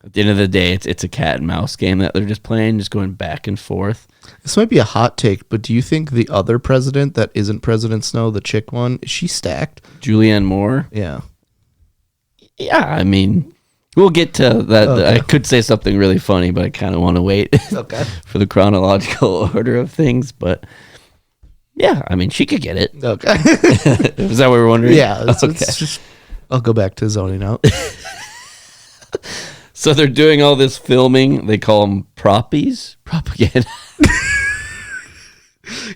Speaker 4: At the end of the day, it's a cat and mouse game that they're just playing, just going back and forth.
Speaker 5: This might be a hot take, but do you think the other president that isn't President Snow, the chick one, is she stacked?
Speaker 4: Julianne Moore?
Speaker 5: Yeah.
Speaker 4: Yeah, I mean, we'll get to that.
Speaker 5: Okay.
Speaker 4: I could say something really funny, but I kind of want to wait for the chronological order of things. But yeah, I mean, she could get it.
Speaker 5: Okay.
Speaker 4: Is that what we're wondering?
Speaker 5: Yeah.
Speaker 4: Okay.
Speaker 5: It's just, I'll go back to zoning out.
Speaker 4: So they're doing all this filming. They call them propaganda.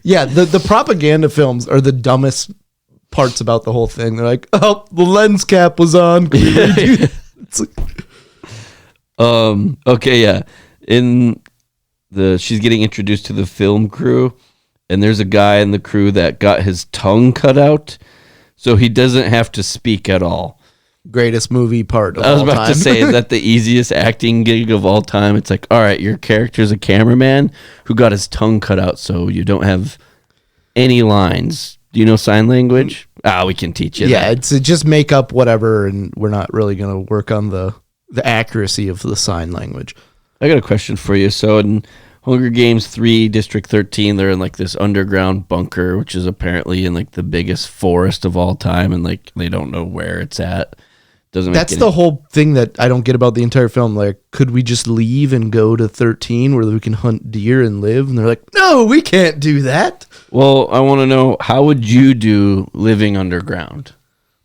Speaker 5: Yeah, the propaganda films are the dumbest parts about the whole thing. They're like, oh, the lens cap was on. Can we redo that? It's like,
Speaker 4: Okay, yeah. She's getting introduced to the film crew, and there's a guy in the crew that got his tongue cut out, so he doesn't have to speak at all.
Speaker 5: greatest movie part of
Speaker 4: I was
Speaker 5: all
Speaker 4: about
Speaker 5: time.
Speaker 4: to say, is that the easiest acting gig of all time? It's like, all right, your character's a cameraman who got his tongue cut out, so you don't have any lines. Do you know sign language? We can teach you
Speaker 5: Yeah,
Speaker 4: that.
Speaker 5: it's just make up whatever, and we're not really going to work on the accuracy of the sign language.
Speaker 4: I got a question for you. So in Hunger Games 3, District 13, they're in like this underground bunker, which is apparently in like the biggest forest of all time, and like they don't know where it's at.
Speaker 5: That's the whole thing that I don't get about the entire film. Like, could we just leave and go to 13 where we can hunt deer and live? And they're like, no, we can't do that.
Speaker 4: Well, I want to know, how would you do living underground?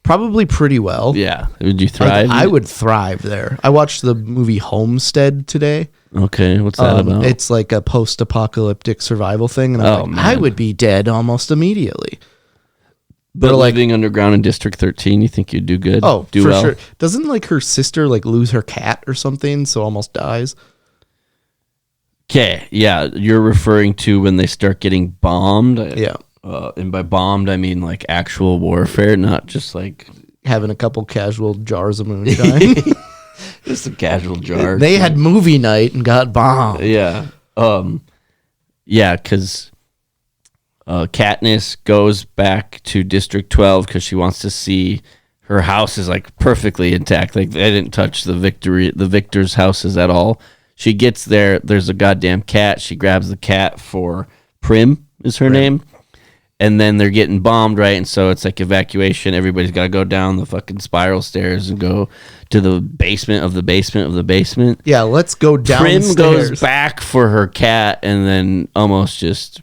Speaker 5: Probably pretty well.
Speaker 4: Yeah. Would you thrive?
Speaker 5: I would thrive there. I watched the movie Homestead today.
Speaker 4: Okay. What's that about?
Speaker 5: It's like a post-apocalyptic survival thing. And I'm like, I would be dead almost immediately.
Speaker 4: But living underground in District 13, you think you'd do good?
Speaker 5: Oh,
Speaker 4: do
Speaker 5: for
Speaker 4: well?
Speaker 5: sure. Doesn't like her sister like lose her cat or something, so almost dies?
Speaker 4: Okay, yeah, you're referring to when they start getting bombed.
Speaker 5: Yeah.
Speaker 4: And by bombed, I mean like actual warfare, not just like
Speaker 5: having a couple casual jars of moonshine.
Speaker 4: Just a casual jar.
Speaker 5: They had movie night and got bombed.
Speaker 4: Yeah. Yeah, because Katniss goes back to District 12 because she wants to see her house is like perfectly intact. Like they didn't touch the victor's houses at all. She gets there. There's a goddamn cat. She grabs the cat for Prim is her name. And then they're getting bombed, right? And so it's like evacuation. Everybody's got to go down the fucking spiral stairs and go to the basement of the basement of the basement.
Speaker 5: Yeah, let's go downstairs.
Speaker 4: Prim goes back for her cat and then almost just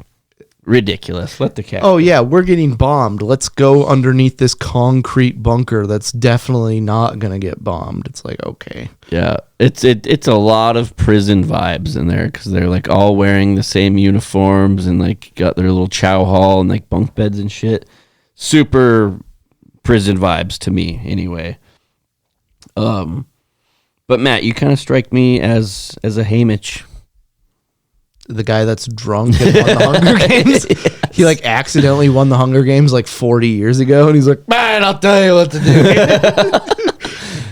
Speaker 4: ridiculous. Let the cat
Speaker 5: Oh, yeah, we're getting bombed. Let's go underneath this concrete bunker that's definitely not going to get bombed. It's like, okay.
Speaker 4: Yeah, it's a lot of prison vibes in there because they're like all wearing the same uniforms and like got their little chow hall and like bunk beds and shit. Super prison vibes to me, anyway. But Matt, you kind of strike me as a Haymitch.
Speaker 5: The guy that's drunk and won the Hunger Games. Yes. He like accidentally won the Hunger Games like 40 years ago, and he's like, man, I'll tell you what to do.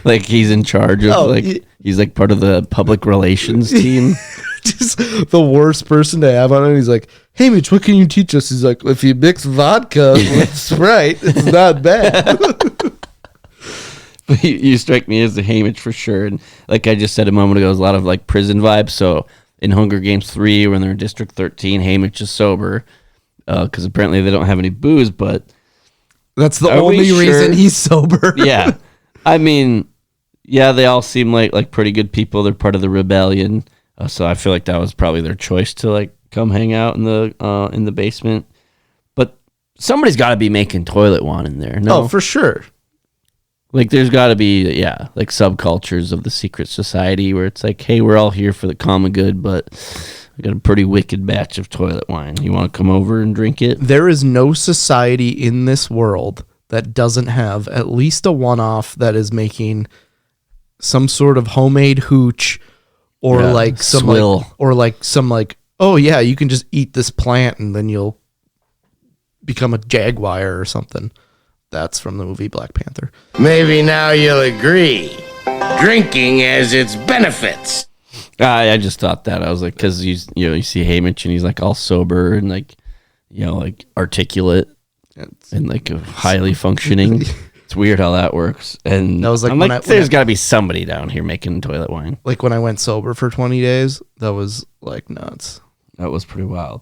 Speaker 4: Like he's in charge of he's like part of the public relations team.
Speaker 5: Just the worst person to have on it. He's like, hey Mitch, what can you teach us? He's like, if you mix vodka with Sprite, it's not bad.
Speaker 4: But you strike me as a Haymitch for sure. And like I just said a moment ago, there's a lot of like prison vibes. So in Hunger Games 3, when they're in District 13, Haymitch is sober because apparently they don't have any booze, but
Speaker 5: that's the only reason he's sober.
Speaker 4: Yeah. I mean, yeah, they all seem like pretty good people. They're part of the rebellion. So I feel like that was probably their choice to like come hang out in the basement. But somebody's got to be making toilet wine in there. No?
Speaker 5: Oh, for sure.
Speaker 4: Like there's got to be, like subcultures of the secret society where it's like, hey, we're all here for the common good, but I got a pretty wicked batch of toilet wine. You want to come over and drink it?
Speaker 5: There is no society in this world that doesn't have at least a one-off that is making some sort of homemade hooch or like some
Speaker 4: swill.
Speaker 5: Oh yeah, you can just eat this plant and then you'll become a jaguar or something. That's from the movie Black Panther.
Speaker 7: Maybe now you'll agree. Drinking has its benefits.
Speaker 4: I just thought that. I was like, because you see Haymitch and he's like all sober and like, like articulate and like highly functioning. It's weird how that works. And
Speaker 5: that was like,
Speaker 4: I'm like, there's got to be somebody down here making toilet wine.
Speaker 5: Like when I went sober for 20 days, that was like nuts.
Speaker 4: That was pretty wild.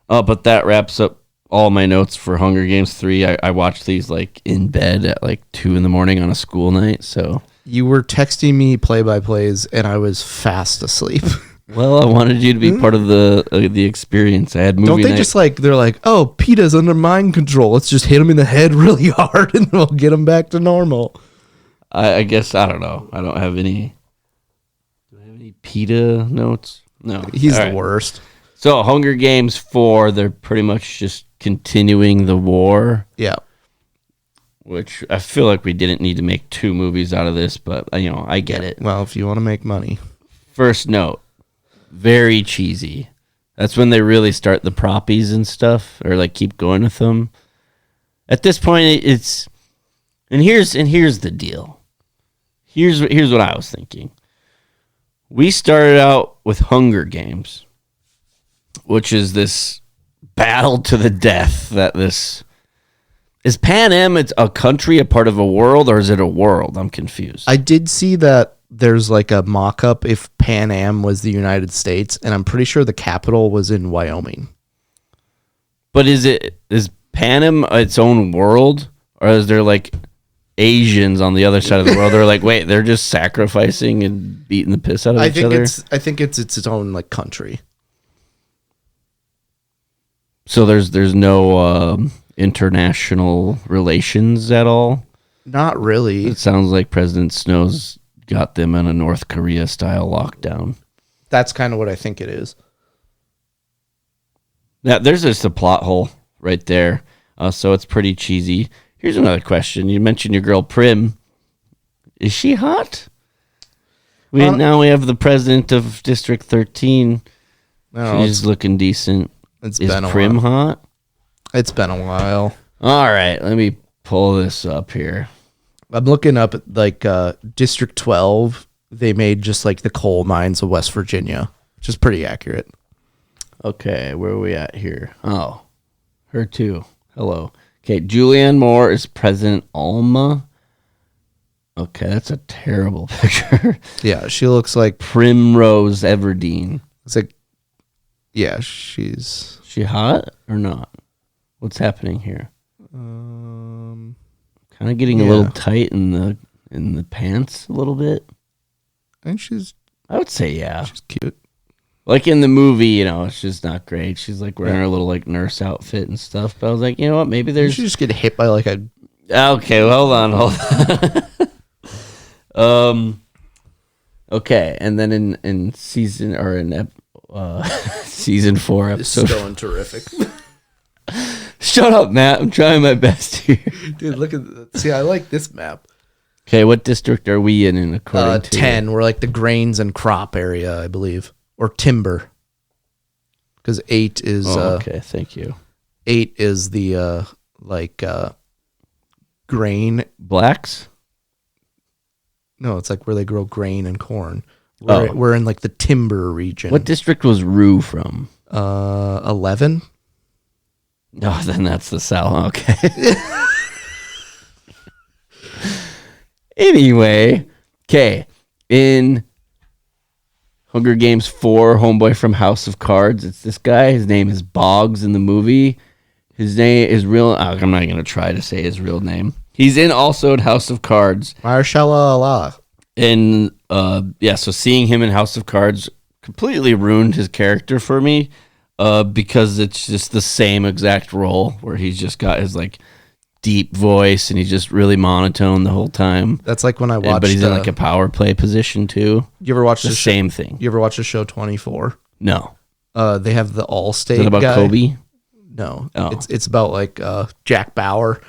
Speaker 4: But that wraps up all my notes for Hunger Games 3. I watched these like in bed at like 2 a.m. on a school night. So
Speaker 5: you were texting me play-by-plays and I was fast asleep.
Speaker 4: Well, I wanted you to be part of the experience. I had movie
Speaker 5: Don't they
Speaker 4: night.
Speaker 5: just they're like, oh, PETA's under mind control. Let's just hit him in the head really hard and we'll get him back to normal.
Speaker 4: I guess, I don't know. I don't have any. Do I have any PETA notes? No.
Speaker 5: He's the worst.
Speaker 4: So Hunger Games 4, they're pretty much just continuing the war.
Speaker 5: Yeah.
Speaker 4: Which I feel like we didn't need to make 2 movies out of this, but I get it.
Speaker 5: Well, if you want to make money.
Speaker 4: First note, very cheesy. That's when they really start the proppies and stuff, or like keep going with them. At this point, it's here's the deal. Here's what I was thinking. We started out with Hunger Games, which is this battle to the death. Is Pan Am a country, a part of a world, or is it a world? I'm confused.
Speaker 5: I did see that there's like a mock-up if Pan Am was the United States, and I'm pretty sure the capital was in Wyoming.
Speaker 4: But is Pan Am its own world, or is there like Asians on the other side of the world? They're like, wait, they're just sacrificing and beating the piss out of each other?
Speaker 5: I think it's its own like country.
Speaker 4: So there's no international relations at all?
Speaker 5: Not really.
Speaker 4: It sounds like President Snow's got them in a North Korea style lockdown.
Speaker 5: That's kind of what I think it is.
Speaker 4: Yeah, there's just a plot hole right there. So it's pretty cheesy. Here's another question. You mentioned your girl Prim. Is she hot? Now we have the president of District 13.
Speaker 5: No,
Speaker 4: She's looking decent.
Speaker 5: Is
Speaker 4: Prim hot?
Speaker 5: It's been a while.
Speaker 4: All right, let me pull this up here.
Speaker 5: I'm looking up at like District 12. They made just like the coal mines of West Virginia, which is pretty accurate.
Speaker 4: Okay, where are we at here? Oh, her too. Hello. Okay, Julianne Moore is President Alma. Okay, that's a terrible picture.
Speaker 5: Yeah, she looks like
Speaker 4: Primrose Everdeen.
Speaker 5: It's like, yeah, she's
Speaker 4: she hot or not? What's happening here? Kind of getting a little tight in the pants a little bit.
Speaker 5: I think
Speaker 4: I would say yeah.
Speaker 5: She's cute.
Speaker 4: Like in the movie, it's just not great. She's like wearing her little like nurse outfit and stuff. But I was like, you know what? Maybe there's.
Speaker 5: You should just get hit by like a.
Speaker 4: Okay, well, hold on. Okay, and then in season or in season 4 episode.
Speaker 5: It's going terrific.
Speaker 4: Shut up, Matt. I'm trying my best here.
Speaker 5: Dude, look at that. See, I like this map.
Speaker 4: Okay, what district are we in according to?
Speaker 5: 10. We're like the grains and crop area, I believe. Or timber. Because 8 is...
Speaker 4: okay, thank you.
Speaker 5: 8 is the, grain.
Speaker 4: Blacks?
Speaker 5: No, it's like where they grow grain and corn. We're in like the timber region.
Speaker 4: What district was Rue from?
Speaker 5: 11.
Speaker 4: No, then that's the South. Okay. Anyway, okay. In Hunger Games 4, homeboy from House of Cards, it's this guy. His name is Boggs in the movie. His name is real. I'm not going to try to say his real name. He's also in House of Cards.
Speaker 5: Marshala.
Speaker 4: And so seeing him in House of Cards completely ruined his character for me. Because it's just the same exact role where he's just got his like deep voice and he's just really monotone the whole time.
Speaker 5: That's like when I watched.
Speaker 4: But he's in like a power play position too.
Speaker 5: You ever watch
Speaker 4: the same thing?
Speaker 5: You ever watch the show 24?
Speaker 4: No.
Speaker 5: They have the Allstate.
Speaker 4: Is it about
Speaker 5: guy.
Speaker 4: Kobe?
Speaker 5: No.
Speaker 4: Oh.
Speaker 5: It's about like Jack Bauer.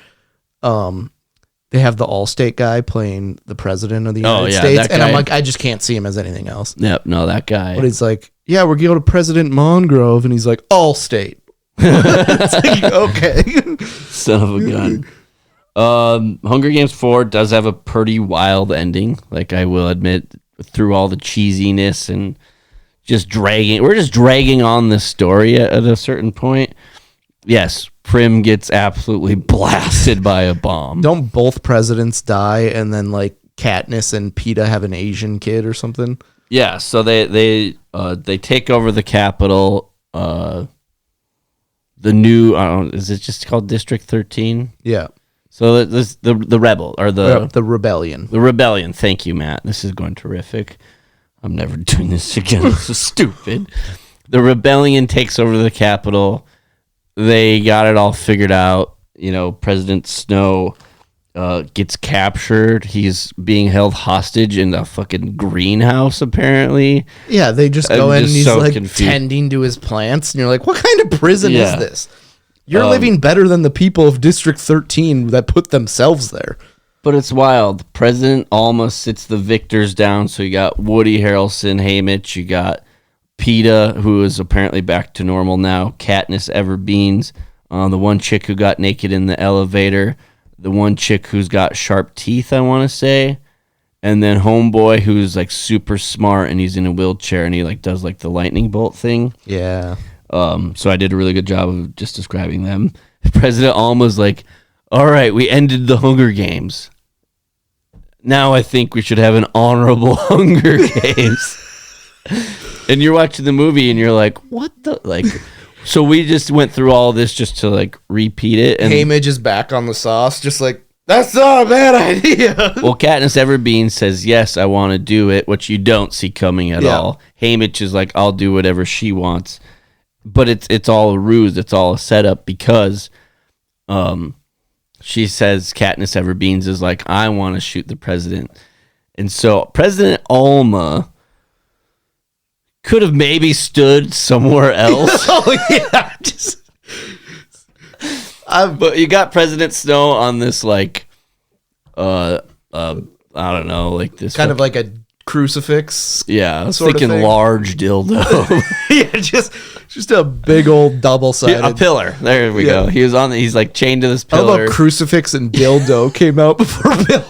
Speaker 5: they have the Allstate guy playing the president of the United States, and I'm like, I just can't see him as anything else.
Speaker 4: Yep, no, that guy.
Speaker 5: But he's like, yeah, we're going to President Mongrove, and he's like, Allstate. It's like, okay.
Speaker 4: Son of a gun. Hunger Games 4 does have a pretty wild ending. Like, I will admit, through all the cheesiness and we're just dragging on this story at a certain point. Yes, Prim gets absolutely blasted by a bomb.
Speaker 5: Don't both presidents die, and then like Katniss and PETA have an Asian kid or something?
Speaker 4: Yeah, so they take over the Capitol. The new, is it just called District 13?
Speaker 5: Yeah.
Speaker 4: So the rebel or
Speaker 5: the rebellion.
Speaker 4: The rebellion. Thank you, Matt. This is going terrific. I'm never doing this again. This is stupid. The rebellion takes over the Capitol. They got it all figured out. You know, President Snow gets captured. He's being held hostage in a fucking greenhouse, apparently.
Speaker 5: Yeah, they just go in and he's
Speaker 4: so
Speaker 5: like
Speaker 4: confused.
Speaker 5: tending to his plants, and you're like, what kind of prison
Speaker 4: Yeah.
Speaker 5: is this? You're living better than the people of District 13 that put themselves there.
Speaker 4: But it's wild. President Alma sits the victors down. So you got Woody Harrelson, Haymitch. You got PETA, who is apparently back to normal now. Katniss Everbeans, the one chick who got naked in the elevator. The one chick who's got sharp teeth, I want to say. And then Homeboy, who's like super smart, and he's in a wheelchair, and he like does like the lightning bolt thing.
Speaker 5: Yeah.
Speaker 4: So I did a really good job of just describing them. President Alma's like, all right, we ended the Hunger Games. Now I think we should have an honorable Hunger Games. And you're watching the movie and you're like, what the, like, so we just went through all this just to like repeat it. And
Speaker 5: Haymitch is back on the sauce, just like, that's not a bad idea.
Speaker 4: well, Katniss Everbean says, yes, I want to do it, which you don't see coming at all. Haymitch is like, I'll do whatever she wants. But it's all a ruse. It's all a setup because she says Katniss Everbeans is like, I want to shoot the president. And so President Alma could have maybe stood somewhere else.
Speaker 5: Oh, yeah.
Speaker 4: But you got President Snow on this, like, I don't know, like this.
Speaker 5: Kind of like a crucifix.
Speaker 4: Yeah, I was
Speaker 5: sort of
Speaker 4: thinking
Speaker 5: thing.
Speaker 4: large dildo.
Speaker 5: Yeah, just a big old double-sided.
Speaker 4: A pillar. There we go. He was on. He's like chained to this
Speaker 5: How
Speaker 4: pillar.
Speaker 5: about crucifix and dildo came out before pillar?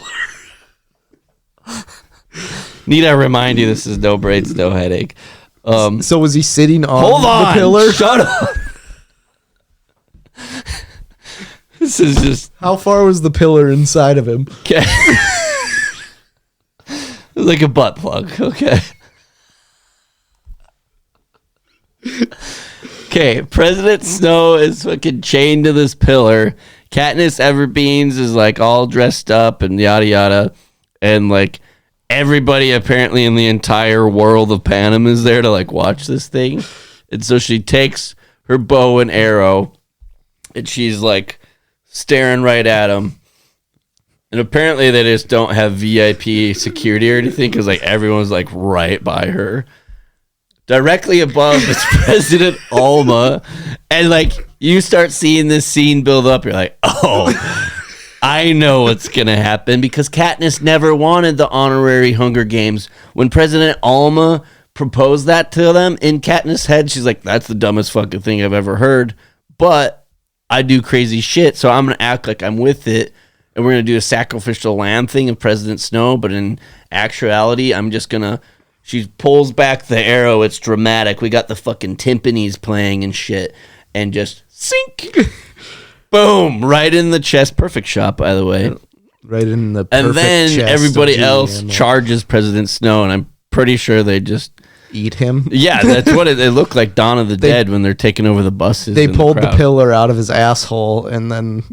Speaker 4: Need I remind you, this is no braids, no headache.
Speaker 5: So was he sitting on
Speaker 4: Hold on.
Speaker 5: the pillar?
Speaker 4: Shut up. This is just
Speaker 5: How far was the pillar inside of him?
Speaker 4: okay. It was like a butt plug. Okay. Okay, President Snow is fucking chained to this pillar. Katniss Everbeans is like all dressed up and yada yada. And like everybody apparently in the entire world of Panem is there to like watch this thing. And so she takes her bow and arrow and she's like staring right at him. And apparently they just don't have VIP security or anything because like everyone's like right by her. Directly above is President Alma. And like you start seeing this scene build up. You're like, oh, I know what's going to happen because Katniss never wanted the honorary Hunger Games. When President Alma proposed that to them in Katniss' head, she's like, that's the dumbest fucking thing I've ever heard. But I do crazy shit, so I'm going to act like I'm with it. And we're going to do a sacrificial lamb thing of President Snow. But in actuality, I'm just going to... She pulls back the arrow. It's dramatic. We got the fucking timpanis playing and shit. And just sink. Boom. Right in the chest. Perfect shot, by the way.
Speaker 5: Right in the perfect
Speaker 4: And then
Speaker 5: chest
Speaker 4: everybody
Speaker 5: of Julie
Speaker 4: else
Speaker 5: Andrews.
Speaker 4: charges President Snow. And I'm pretty sure they just...
Speaker 5: Eat him.
Speaker 4: Yeah, that's what it looked like Dawn of the Dead when they're taking over the buses.
Speaker 5: They
Speaker 4: and
Speaker 5: pulled the
Speaker 4: crowd.
Speaker 5: pillar out of his asshole and then...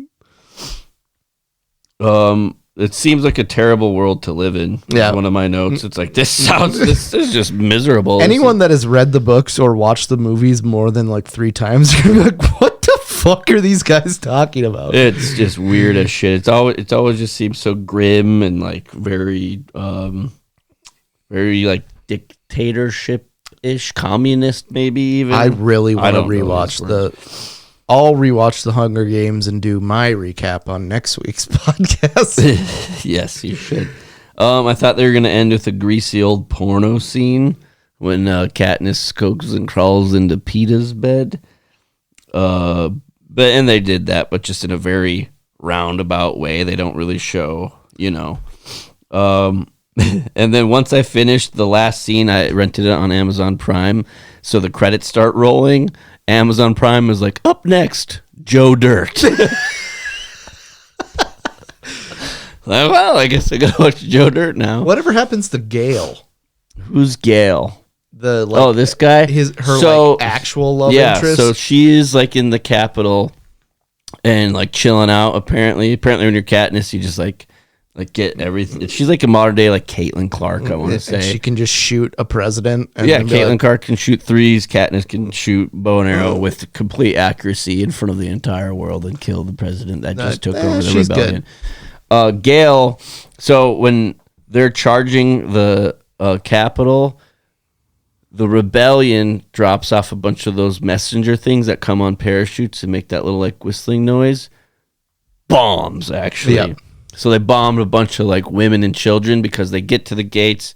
Speaker 4: It seems like a terrible world to live in.
Speaker 5: Yeah.
Speaker 4: One of my notes. It's like, this is just miserable.
Speaker 5: Anyone that has read the books or watched the movies more than like 3 times, you're like, what the fuck are these guys talking about?
Speaker 4: It's just weird as shit. It's always just seems so grim and like very like dictatorship-ish, communist maybe even.
Speaker 5: I really want to
Speaker 4: don't know
Speaker 5: rewatch
Speaker 4: those words.
Speaker 5: I'll rewatch The Hunger Games and do my recap on next week's podcast.
Speaker 4: Yes, you should. I thought they were going to end with a greasy old porno scene when Katniss goes and crawls into Peeta's bed. And they did that, but just in a very roundabout way. They don't really show, and then once I finished the last scene, I rented it on Amazon Prime. So the credits start rolling. Amazon Prime is like, up next, Joe Dirt. Well, I guess I gotta watch Joe Dirt now.
Speaker 5: Whatever happens to Gale?
Speaker 4: Who's Gale? This guy?
Speaker 5: Her actual love interest?
Speaker 4: So she is like in the Capitol and like chilling out, apparently. Apparently when you're Katniss, you just like get everything. She's like a modern day like Caitlin Clark, I want to say.
Speaker 5: And she can just shoot a president.
Speaker 4: Caitlin Clark can shoot threes. Katniss can shoot bow and arrow with complete accuracy in front of the entire world and kill the president that just took over the rebellion. Gale, so when they're charging the Capitol, the rebellion drops off a bunch of those messenger things that come on parachutes and make that little like whistling noise. Bombs, actually. Yep. So they bombed a bunch of like women and children because they get to the gates.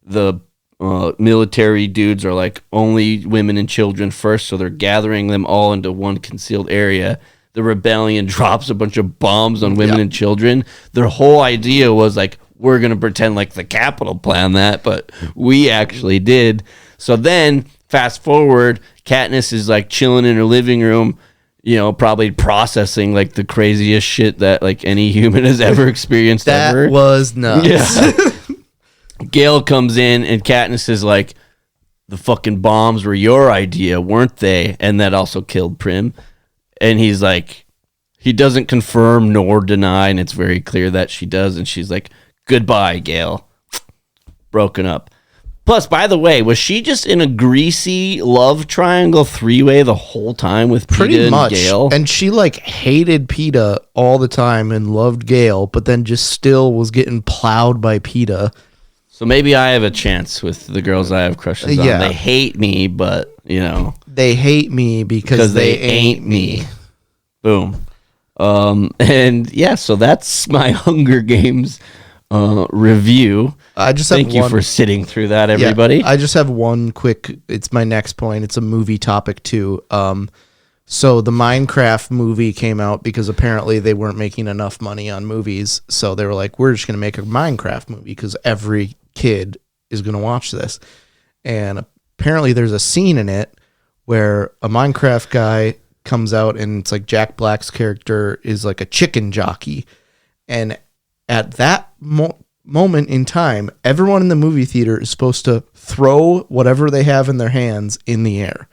Speaker 4: The military dudes are like only women and children first, so they're gathering them all into one concealed area. The rebellion drops a bunch of bombs on women and children. Their whole idea was like, we're going to pretend like the Capitol planned that, but we actually did. So then, fast forward, Katniss is like chilling in her living room, probably processing like the craziest shit that like any human has ever experienced ever.
Speaker 5: That was nuts.
Speaker 4: Yeah. Gale comes in and Katniss is like, the fucking bombs were your idea, weren't they? And that also killed Prim. And he's like, he doesn't confirm nor deny, and it's very clear that she does. And she's like, goodbye, Gale. Broken up. Plus, by the way, was she just in a greasy love triangle three-way the whole time with Peeta and Gale?
Speaker 5: And she like hated Peeta all the time and loved Gale, but then just still was getting plowed by Peeta.
Speaker 4: So maybe I have a chance with the girls I have crushes on. They hate me, but,
Speaker 5: They hate me because they ain't me.
Speaker 4: Boom. And yeah, so that's my Hunger Games review. Thank you for sitting through that, everybody.
Speaker 5: Yeah, I just have one quick, it's my next point. It's a movie topic too. So the Minecraft movie came out because apparently they weren't making enough money on movies. So they were like, we're just going to make a Minecraft movie because every kid is going to watch this. And apparently there's a scene in it where a Minecraft guy comes out and it's like Jack Black's character is like a chicken jockey. And at that moment in time, everyone in the movie theater is supposed to throw whatever they have in their hands in the air.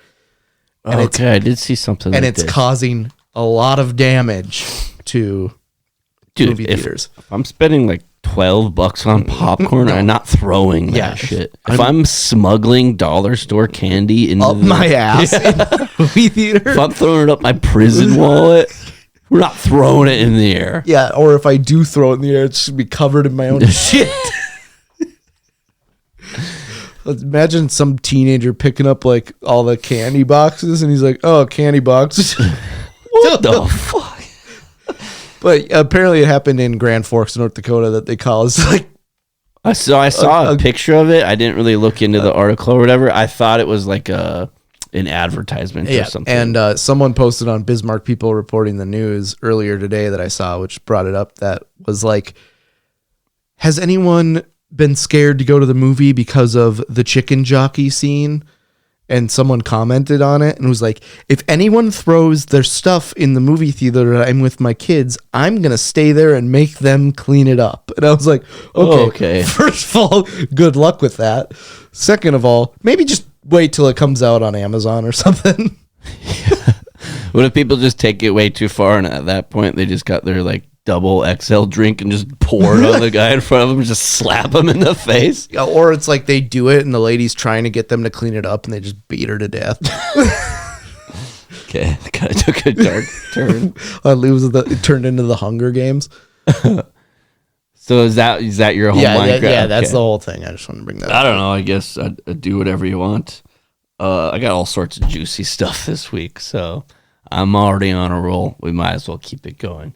Speaker 4: And I did see something
Speaker 5: and
Speaker 4: like
Speaker 5: it's
Speaker 4: this.
Speaker 5: Causing a lot of damage to movie theaters.
Speaker 4: If I'm spending like $12 on popcorn, I'm not throwing that shit. If I'm smuggling dollar store candy into
Speaker 5: my ass in the movie theater,
Speaker 4: if I'm throwing it up my prison wallet, we're not throwing it in the air.
Speaker 5: Yeah, or if I do throw it in the air, it should be covered in my own shit. Imagine some teenager picking up like all the candy boxes and he's like, oh, candy boxes.
Speaker 4: What the fuck?
Speaker 5: But apparently it happened in Grand Forks, North Dakota, that they caused like.
Speaker 4: I saw a picture of it. I didn't really look into the article or whatever. I thought it was like an advertisement or something.
Speaker 5: And someone posted on Bismarck People Reporting the News earlier today that I saw, which brought it up, that was like, has anyone been scared to go to the movie because of the chicken jockey scene? And someone commented on it and was like, if anyone throws their stuff in the movie theater that I'm with my kids, I'm going to stay there and make them clean it up. And I was like, okay. First of all, good luck with that. Second of all, maybe just wait till it comes out on Amazon or something.
Speaker 4: What if people just take it way too far and at that point they just got their like double XL drink and just pour it on the guy in front of them, just slap him in the face?
Speaker 5: Yeah, or it's like they do it and the lady's trying to get them to clean it up and they just beat her to death.
Speaker 4: Okay, kind of took a dark turn.
Speaker 5: It turned into the Hunger Games.
Speaker 4: So is that your whole Minecraft?
Speaker 5: Yeah, that's the whole thing. I just want to bring that up.
Speaker 4: I don't know. I guess I'd do whatever you want. I got all sorts of juicy stuff this week, so I'm already on a roll. We might as well keep it going.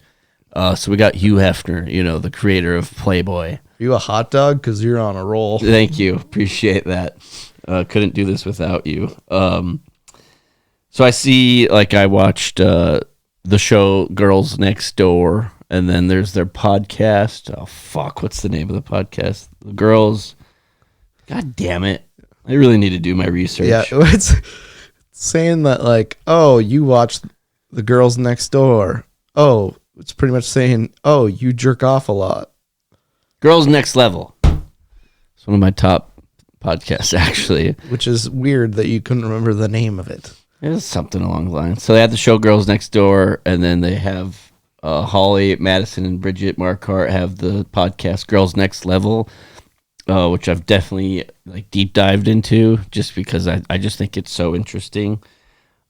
Speaker 4: So we got Hugh Hefner, the creator of Playboy.
Speaker 5: Are you a hot dog? Because you're on a roll.
Speaker 4: Thank you. Appreciate that. Couldn't do this without you. So I see, I watched the show Girls Next Door, and then there's their podcast. Oh, fuck. What's the name of the podcast? The Girls. God damn it. I really need to do my research.
Speaker 5: Yeah, it's saying that, you watched the Girls Next Door. Oh, it's pretty much saying, oh, you jerk off a lot.
Speaker 4: Girls Next Level. It's one of my top podcasts, actually.
Speaker 5: Which is weird that you couldn't remember the name of it.
Speaker 4: It was something along the lines. So they have the show Girls Next Door, and then they have Holly, Madison, and Bridget Marquardt have the podcast Girls Next Level, which I've definitely deep dived into just because I just think it's so interesting.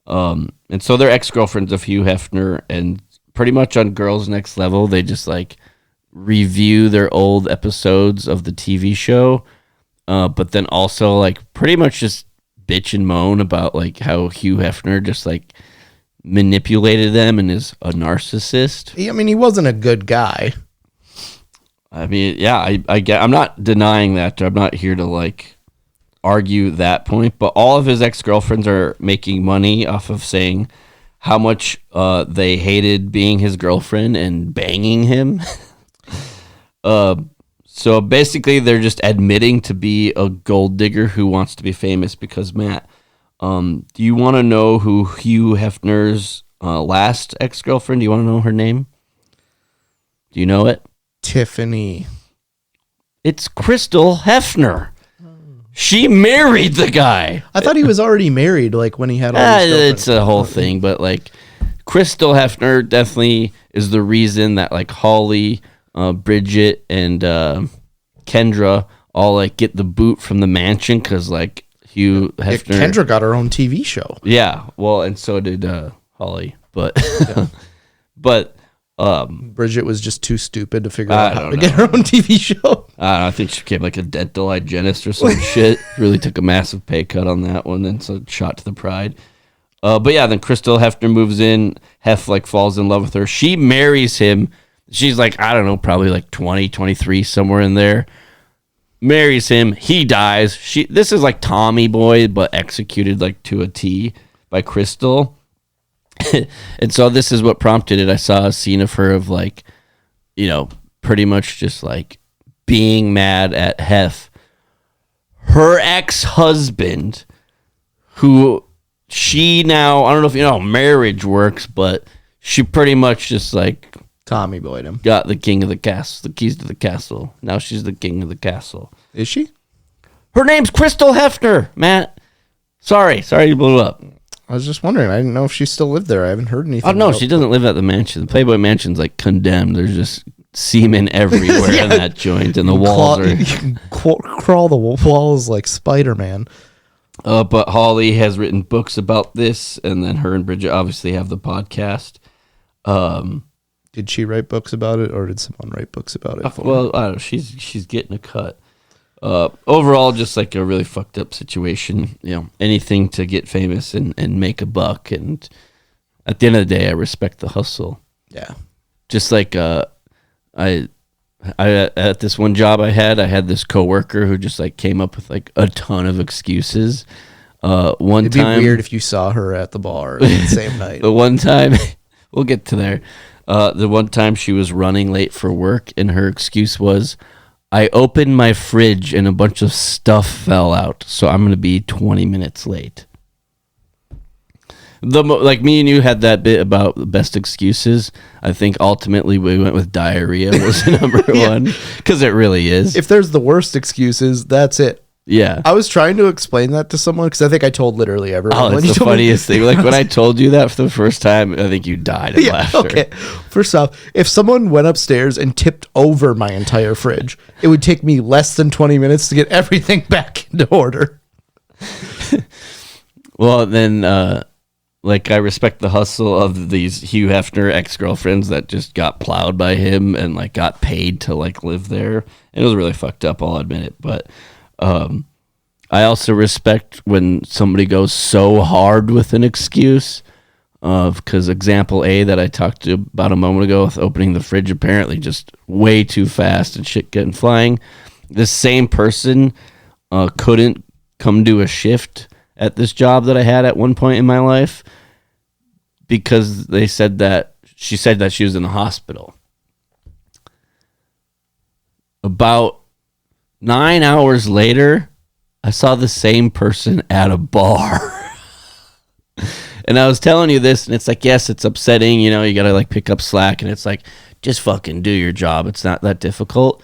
Speaker 4: And so they're ex-girlfriends of Hugh Hefner, and pretty much on Girls Next Level, they just review their old episodes of the TV show, but then also pretty much just bitch and moan about how Hugh Hefner just manipulated them and is a narcissist.
Speaker 5: I mean, he wasn't a good guy.
Speaker 4: I mean, yeah, I get. I'm not denying that. I'm not here to argue that point. But all of his ex-girlfriends are making money off of saying how much they hated being his girlfriend and banging him. So basically, they're just admitting to be a gold digger who wants to be famous. Because Matt, do you want to know who Hugh Hefner's last ex-girlfriend? Do you want to know her name? Do you know it?
Speaker 5: Tiffany.
Speaker 4: It's Crystal Hefner. She married the guy.
Speaker 5: I thought he was already married, when he had all these girlfriends.
Speaker 4: It's a whole thing, but Crystal Hefner definitely is the reason that Holly, Bridget, and Kendra all get the boot from the mansion because Hugh Hefner.
Speaker 5: Kendra got her own TV show.
Speaker 4: Yeah, well, and so did Holly, but
Speaker 5: Bridget was just too stupid to figure out how to get her own TV show.
Speaker 4: I think she became a dental hygienist or some shit. Really took a massive pay cut on that one, and so shot to the pride. But yeah, then Crystal Hefner moves in. Hef falls in love with her. She marries him. She's I don't know, probably 20, 23, somewhere in there. Marries him. He dies. This is Tommy Boy, but executed to a T by Crystal. And so this is what prompted it. I saw a scene of her of pretty much just being mad at Hef. Her ex-husband, who she now, I don't know if you know how marriage works, but she pretty much just
Speaker 5: Tommy Boyed him.
Speaker 4: Got the king of the castle, the keys to the castle. Now she's the king of the castle.
Speaker 5: Is she?
Speaker 4: Her name's Crystal Hefner, Matt. Sorry you blew up.
Speaker 5: I was just wondering. I didn't know if she still lived there. I haven't heard anything.
Speaker 4: Oh, no, she doesn't live at the mansion. The Playboy Mansion's condemned. There's just semen everywhere in that joint, and the walls are...
Speaker 5: You can crawl the walls like Spider-Man.
Speaker 4: But Holly has written books about this, and then her and Bridget obviously have the podcast.
Speaker 5: Did she write books about it, or did someone write books about it?
Speaker 4: Well, I don't know. She's getting a cut. Overall, just a really fucked up situation. Anything to get famous and make a buck. And at the end of the day, I respect the hustle.
Speaker 5: Yeah.
Speaker 4: Just I at this one job I had this coworker who just came up with a ton of excuses. It'd be
Speaker 5: weird if you saw her at the bar the same night.
Speaker 4: The one time, we'll get to there. The one time she was running late for work, and her excuse was, I opened my fridge and a bunch of stuff fell out, so I'm going to be 20 minutes late. Me and you had that bit about the best excuses. I think ultimately we went with diarrhea was number one, because it really is.
Speaker 5: If there's the worst excuses, that's it.
Speaker 4: Yeah.
Speaker 5: I was trying to explain that to someone because I think I told literally everyone.
Speaker 4: Oh, it's the funniest thing. When I told you that for the first time, I think you died of laughter.
Speaker 5: Okay. First off, if someone went upstairs and tipped over my entire fridge, it would take me less than 20 minutes to get everything back into order.
Speaker 4: Well, then, I respect the hustle of these Hugh Hefner ex-girlfriends that just got plowed by him and got paid to live there. It was really fucked up, I'll admit it, but I also respect when somebody goes so hard with an excuse. because example A that I talked to about a moment ago with opening the fridge, apparently just way too fast and shit getting flying. This same person couldn't come do a shift at this job that I had at one point in my life because she said that she was in the hospital. About 9 hours later, I saw the same person at a bar. And I was telling you this, and it's like, yes, it's upsetting, you got to like pick up slack, and it's like, just fucking do your job. It's not that difficult.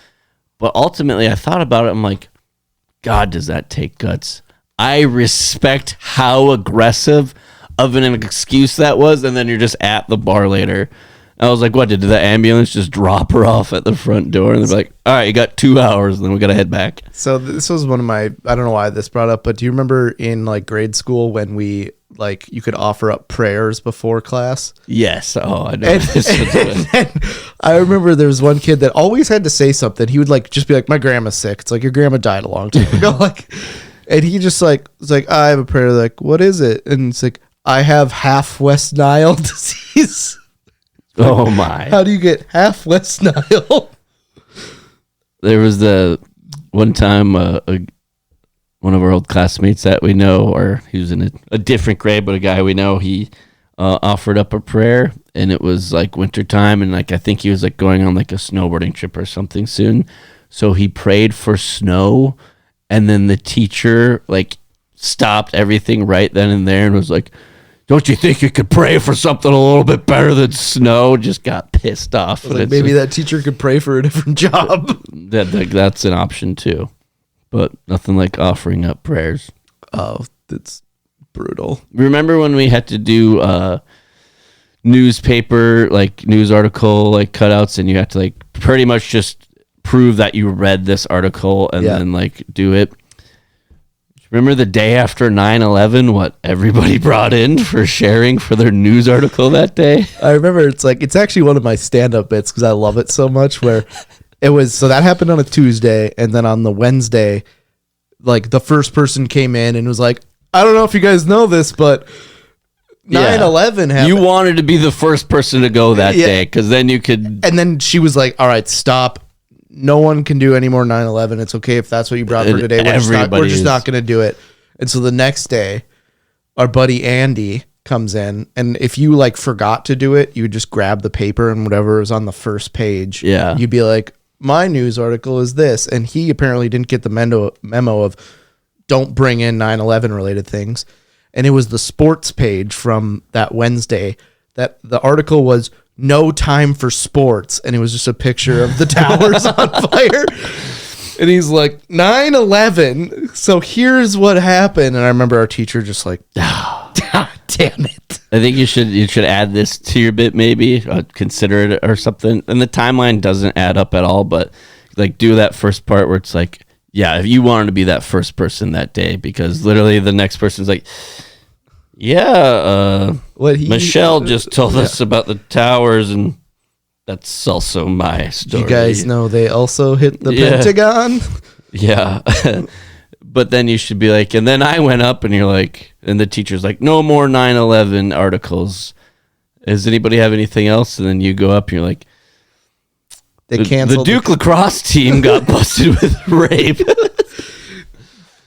Speaker 4: But ultimately, I thought about it. I'm like, God, does that take guts? I respect how aggressive of an excuse that was, and then you're just at the bar later. I was like, what, did the ambulance just drop her off at the front door? And they're like, all right, you got 2 hours, and then we got to head back.
Speaker 5: So this was one of my, I don't know why this brought up, but do you remember in like grade school when we, like, you could offer up prayers before class?
Speaker 4: Yes. Oh, I know.
Speaker 5: And I remember there was one kid that always had to say something. He would like just be like, my grandma's sick. It's like, your grandma died a long time ago. Like, and he just like, was like, I have a prayer. They're like, what is it? And it's like, I have half West Nile disease.
Speaker 4: Oh my.
Speaker 5: How do you get half West Nile?
Speaker 4: There was the one time one of our old classmates that we know, or he was in a different grade, but a guy we know, he offered up a prayer, and it was like wintertime, and like I think he was like going on like a snowboarding trip or something soon. So he prayed for snow, and then the teacher like stopped everything right then and there and was like, don't you think you could pray for something a little bit better than snow? Just got pissed off.
Speaker 5: Like maybe that teacher could pray for a different job.
Speaker 4: That's an option too. But nothing like offering up prayers.
Speaker 5: Oh, that's brutal.
Speaker 4: Remember when we had to do newspaper, like news article, like cutouts, and you had to like pretty much just prove that you read this article and then like do it? Remember the day after 9/11, what everybody brought in for sharing for their news article that day?
Speaker 5: I remember it's actually one of my stand-up bits because I love it so much, where it was, so that happened on a Tuesday, and then on the Wednesday, like the first person came in and was like, I don't know if you guys know this, but 9/11 happened.
Speaker 4: You wanted to be the first person to go that day because then you could.
Speaker 5: And then she was like, all right, stop. No one can do any more 9/11. It's okay if that's what you brought for today. We're just not going to do it. And so the next day, our buddy Andy comes in, and if you like forgot to do it, you would just grab the paper and whatever was on the first page.
Speaker 4: Yeah.
Speaker 5: You'd be like, my news article is this. And he apparently didn't get the memo of don't bring in 9/11 related things. And it was the sports page from that Wednesday that the article was no time for sports, and it was just a picture of the towers on fire. And he's like, 9/11, so here's what happened. And I remember our teacher just like, damn it.
Speaker 4: I think you should add this to your bit, maybe consider it or something. And the timeline doesn't add up at all, but like do that first part where it's like, yeah, if you wanted to be that first person that day, because literally the next person's like, yeah, Michelle just told us about the towers, and that's also my story.
Speaker 5: You guys know they also hit the Pentagon?
Speaker 4: Yeah. But then you should be like, and then I went up, and you're like, and the teacher's like, no more 9/11 articles. Does anybody have anything else? And then you go up, and you're like,
Speaker 5: they canceled
Speaker 4: the Duke lacrosse team got busted with rape.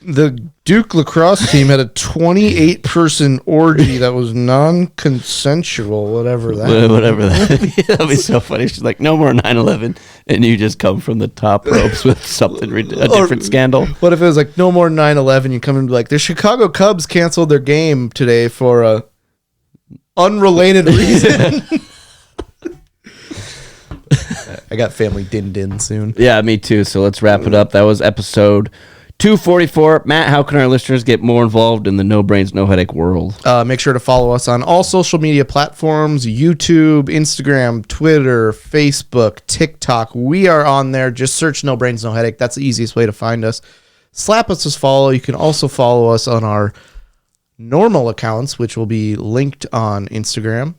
Speaker 5: The Duke lacrosse team had a 28-person orgy that was non-consensual, whatever that.
Speaker 4: That'd be so funny. She's like, no more 9/11, and you just come from the top ropes with something, a different scandal.
Speaker 5: What if it was like, no more 9/11, you come and be like, the Chicago Cubs canceled their game today for a unrelated reason. I got family din soon.
Speaker 4: Yeah, me too. So let's wrap it up. That was episode 244. Matt, how can our listeners get more involved in the No Brains, No Headache world?
Speaker 5: Make sure to follow us on all social media platforms, YouTube, Instagram, Twitter, Facebook, TikTok. We are on there. Just search No Brains, No Headache. That's the easiest way to find us. Slap us as follow. You can also follow us on our normal accounts, which will be linked on Instagram,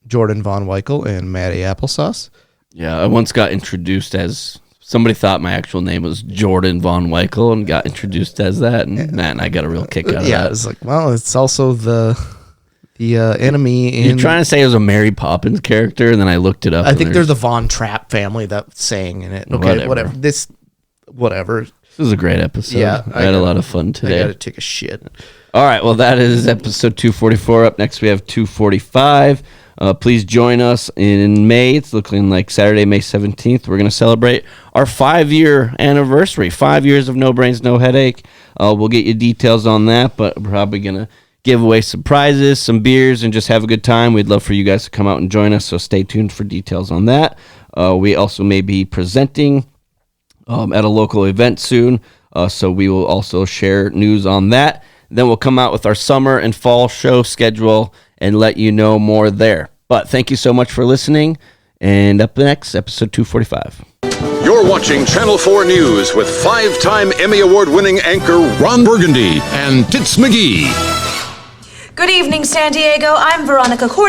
Speaker 5: Jordan Von Weichel and Maddie Applesauce.
Speaker 4: Yeah, I once got introduced as... Somebody thought my actual name was Jordan Von Weichel and got introduced as that, and Matt and I got a real kick out of that.
Speaker 5: Yeah, it's like, well, it's also the the enemy.
Speaker 4: You're trying to say it was a Mary Poppins character, and then I looked it up.
Speaker 5: I think they're the Von Trapp family that sang in it. Okay, whatever. This was
Speaker 4: a great episode.
Speaker 5: Yeah,
Speaker 4: I had a lot of fun today.
Speaker 5: I gotta take a shit.
Speaker 4: All right, well, that is episode 244. Up next, we have 245. Please join us in May. It's looking like Saturday, May 17th. We're going to celebrate our 5-year anniversary. 5 years of No Brains, No Headache. We'll get you details on that, but we're probably going to give away some prizes, some beers, and just have a good time. We'd love for you guys to come out and join us, so stay tuned for details on that. We also may be presenting at a local event soon, so we will also share news on that. Then we'll come out with our summer and fall show schedule and let you know more there. But thank you so much for listening, and up next, episode 245.
Speaker 10: You're watching Channel 4 News with 5-time Emmy Award-winning anchor Ron Burgundy and Tits McGee.
Speaker 3: Good evening, San Diego. I'm Veronica Corning.